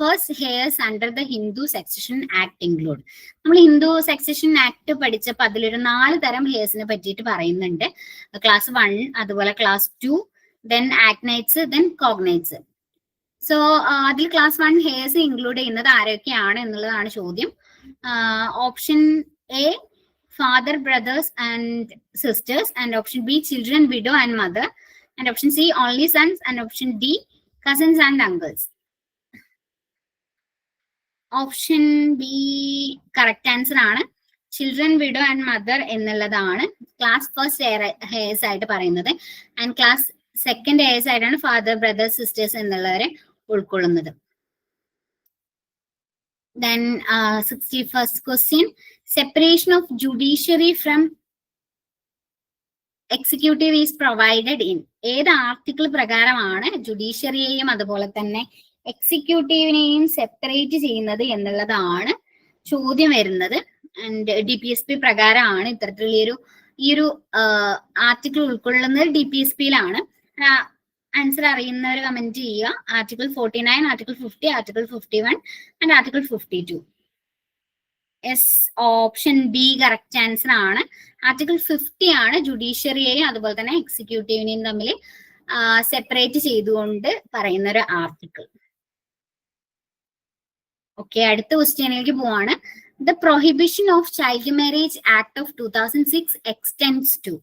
A: first hairs under the Hindu succession act include. നമ്മൾ ഹിന്ദു സക്സഷൻ ആക്ട് പഠിച്ചപ്പോൾ അതിലൊരു 4 തരം ഹെയർസിനെ പറ്റിയിട്ട് പറയുന്നുണ്ട്. ക്ലാസ് 1, അതുപോലെ ക്ലാസ് 2, ദെൻ ആക്നൈറ്റ്സ്, ദെൻ കോഗ്നൈറ്റ്സ്. സോ അതിൽ ക്ലാസ് 1 ഹെയർസ് ഇൻക്ലൂഡ് ചെയ്യുന്നത് ആരൊക്കെയാണ് എന്നുള്ളതാണ് ചോദ്യം. Option A father, brothers and sisters, and option B children, widow and mother, and option C only sons, and option D cousins and uncles. Option B correct answer ആണ്. children, widow and mother എന്നുള്ളതാണ് class first hairs ആയിട്ട് പറയുന്നത്. And class second hairs ആയിട്ടാണ് father, brothers, sisters എന്നുള്ളവരെ ഉൾക്കൊള്ളുന്നത്. Then 61st question, separation of judiciary from executive is provided in. ഏത് article പ്രകാരമാണ് ജുഡീഷ്യറിയെയും അതുപോലെ തന്നെ എക്സിക്യൂട്ടീവിനെയും സെപ്പറേറ്റ് ചെയ്യുന്നത് എന്നുള്ളതാണ് ചോദ്യം വരുന്നത്. ആൻഡ് DPSP പ്രകാരമാണ് ഇത്തരത്തിലുള്ള ഈ ഒരു ആർട്ടിക്കിൾ ഉൾക്കൊള്ളുന്നത് DPSPയിലാണ്. ആൻസർ അറിയുന്നവർ കമന്റ് ചെയ്യുക. Article 49, article 50, article 51 and article 52. Yes, option B correct answer ആണ്. ആർട്ടിക്കിൾ 50 ആണ് ജുഡീഷ്യറിയെയും അതുപോലെ തന്നെ എക്സിക്യൂട്ടീവിനെയും തമ്മിൽ സെപ്പറേറ്റ് ചെയ്തുകൊണ്ട് പറയുന്ന ഒരു ആർട്ടിക്കിൾ. ഓക്കെ, അടുത്ത ക്വസ്റ്റ്യനിലേക്ക് പോവാണ്. The prohibition of child marriage act of 2006 extends to.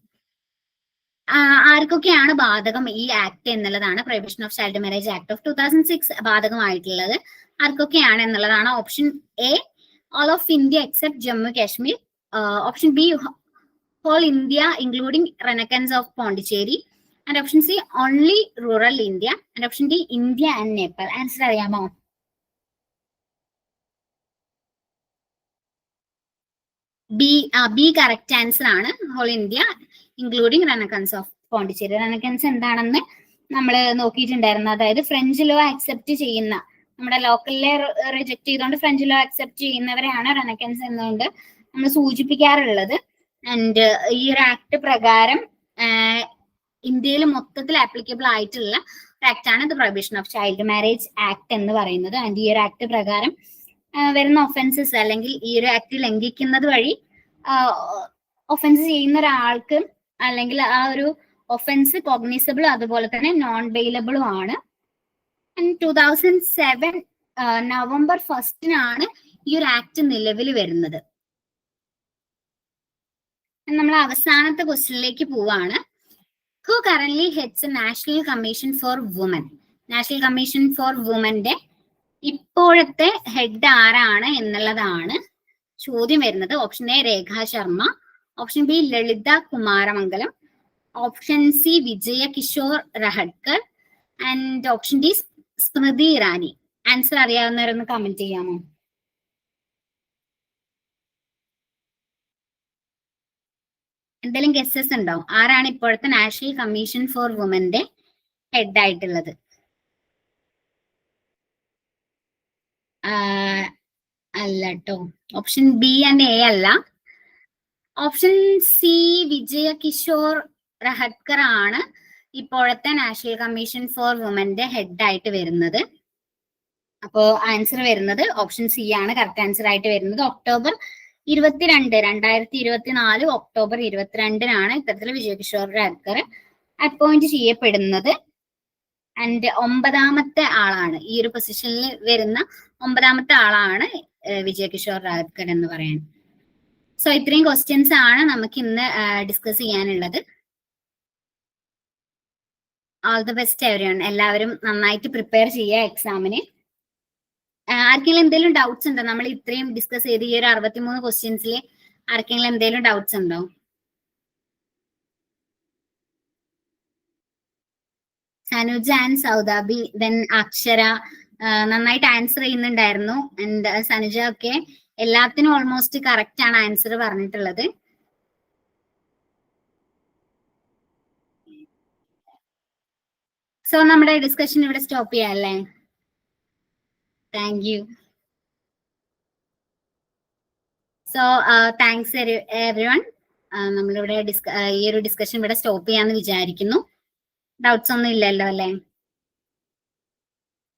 A: ആർക്കൊക്കെയാണ് ബാധകം ഈ ആക്ട് എന്നുള്ളതാണ്. Prohibition of child marriage act of 2006 ബാധകമായിട്ടുള്ളത് ആർക്കൊക്കെയാണ് എന്നുള്ളതാണ്. Option A all of India except Jammu Kashmir. Option B whole India including Renaissance of Pondicherry. And option C only rural India. And option D India and Nepal. Answer അറിയാമോ? B correct answer ആണ്. Whole India including renoncants of Pondicherry. Renoncants എന്താണെന്ന് നമ്മൾ നോക്കിയിട്ടുണ്ടായിരുന്നു. അതായത് French law accept ചെയ്യുന്ന, നമ്മുടെ ലോക്കലിലെ reject ചെയ്തുകൊണ്ട് ഫ്രഞ്ച് ലോ അക്സെപ്റ്റ് ചെയ്യുന്നവരെയാണ് റെനക്കൻസ് എന്നുകൊണ്ട് നമ്മൾ സൂചിപ്പിക്കാറുള്ളത്. ആൻഡ് ഈ ഒരു ആക്ട് പ്രകാരം ഇന്ത്യയിൽ മൊത്തത്തിൽ ആപ്ലിക്കബിൾ ആയിട്ടുള്ള ഒരു ആക്ട് ആണ് the prohibition of child marriage act എന്ന് പറയുന്നത്. ആൻഡ് ഈ ഒരു ആക്ട് പ്രകാരം വരുന്ന ഒഫൻസസ് അല്ലെങ്കിൽ ഈ ഒരു ആക്ട് ലംഘിക്കുന്നത് വഴി ഒഫൻസ് ചെയ്യുന്ന ഒരാൾക്ക് അല്ലെങ്കിൽ ആ ഒരു ഒഫൻസ് കോഗ്നിസബിൾ അതുപോലെ തന്നെ നോൺ ബെയിലബിളും ആണ്. 2007 നവംബർ 1 ഈ ഒരു ആക്ട് നിലവിൽ വരുന്നത്. നമ്മൾ അവസാനത്തെ ക്വസ്റ്റ്യനിലേക്ക് പോവാണ്. Who currently heads national commission for women. National commission for വുമന്റെ ഇപ്പോഴത്തെ ഹെഡ് ആരാണ് എന്നുള്ളതാണ് ചോദ്യം വരുന്നത്. Option A Rekha Sharma, option B Lalitha Kumaramangalam, option C Vijaya Kishore Rahatkar and option D Smriti Irani. ആൻസർ അറിയാവുന്നവരൊന്ന് കമന്റ് ചെയ്യാമോ? എന്തെങ്കിലും ഗസ്സസ് ഉണ്ടോ? ആരാണ് ഇപ്പോഴത്തെ നാഷണൽ കമ്മീഷൻ ഫോർ വുമന്റെ ഹെഡ് ആയിട്ടുള്ളത്? അല്ല കേട്ടോ, ഓപ്ഷൻ ബി ആൻഡ് എ അല്ല. ഓപ്ഷൻ സി വിജയ കിഷോർ രഹഡ്കർ ആണ് ഇപ്പോഴത്തെ നാഷണൽ കമ്മീഷൻ ഫോർ വുമന്റെ ഹെഡ് ആയിട്ട് വരുന്നത്. അപ്പോ ആൻസർ വരുന്നത് ഓപ്ഷൻ സി ആണ് കറക്റ്റ് ആൻസർ ആയിട്ട് വരുന്നത്. ഒക്ടോബർ 22, 2024 ഒക്ടോബർ 22 ഇത്തരത്തിൽ വിജയ കിഷോർ രഹഡ്കർ അപ്പോയിന്റ് ചെയ്യപ്പെടുന്നത്. ആൻഡ് 9ാമത്തെ ആളാണ് ഈ ഒരു പൊസിഷനിൽ വരുന്ന 9ാമത്തെ ആളാണ് വിജയ കിഷോർ രഹഡ്കർ എന്ന് പറയാൻ. സോ ഇത്രയും ക്വസ്റ്റ്യൻസ് ആണ് നമുക്ക് ഇന്ന് ഡിസ്കസ് ചെയ്യാനുള്ളത്. All the best everyone. എല്ലാവരും നന്നായിട്ട് പ്രിപ്പയർ ചെയ്യുക എക്സാമിന്. ആർക്കെങ്കിലും എന്തെങ്കിലും ഡൗട്ട്സ് ഉണ്ടോ? നമ്മൾ ഇത്രയും ഡിസ്കസ് ചെയ്ത് ഈ ഒരു 63 ക്വസ്റ്റ്യൻസിൽ ആർക്കെങ്കിലും എന്തെങ്കിലും ഡൗട്ട്സ് ഉണ്ടോ? സനുജ ആൻഡ് സൗദാബി, ദെൻ അക്ഷര നന്നായിട്ട് ആൻസർ ചെയ്യുന്നുണ്ടായിരുന്നു. ആൻഡ് സനുജ ഒക്കെ എല്ലാത്തിനും ഓൾമോസ്റ്റ് കറക്റ്റ് ആണ് ആൻസർ പറഞ്ഞിട്ടുള്ളത്. സോ നമ്മുടെ ഡിസ്കഷൻ ഇവിടെ സ്റ്റോപ്പ് ചെയ്യാം അല്ലേ? Thank you. So thanks everyone. നമ്മളിവിടെ ഈ ഒരു ഡിസ്കഷൻ ഇവിടെ സ്റ്റോപ്പ് ചെയ്യാന്ന് വിചാരിക്കുന്നു. ഡൗട്ട്സ് ഒന്നും ഇല്ലല്ലോ അല്ലേ?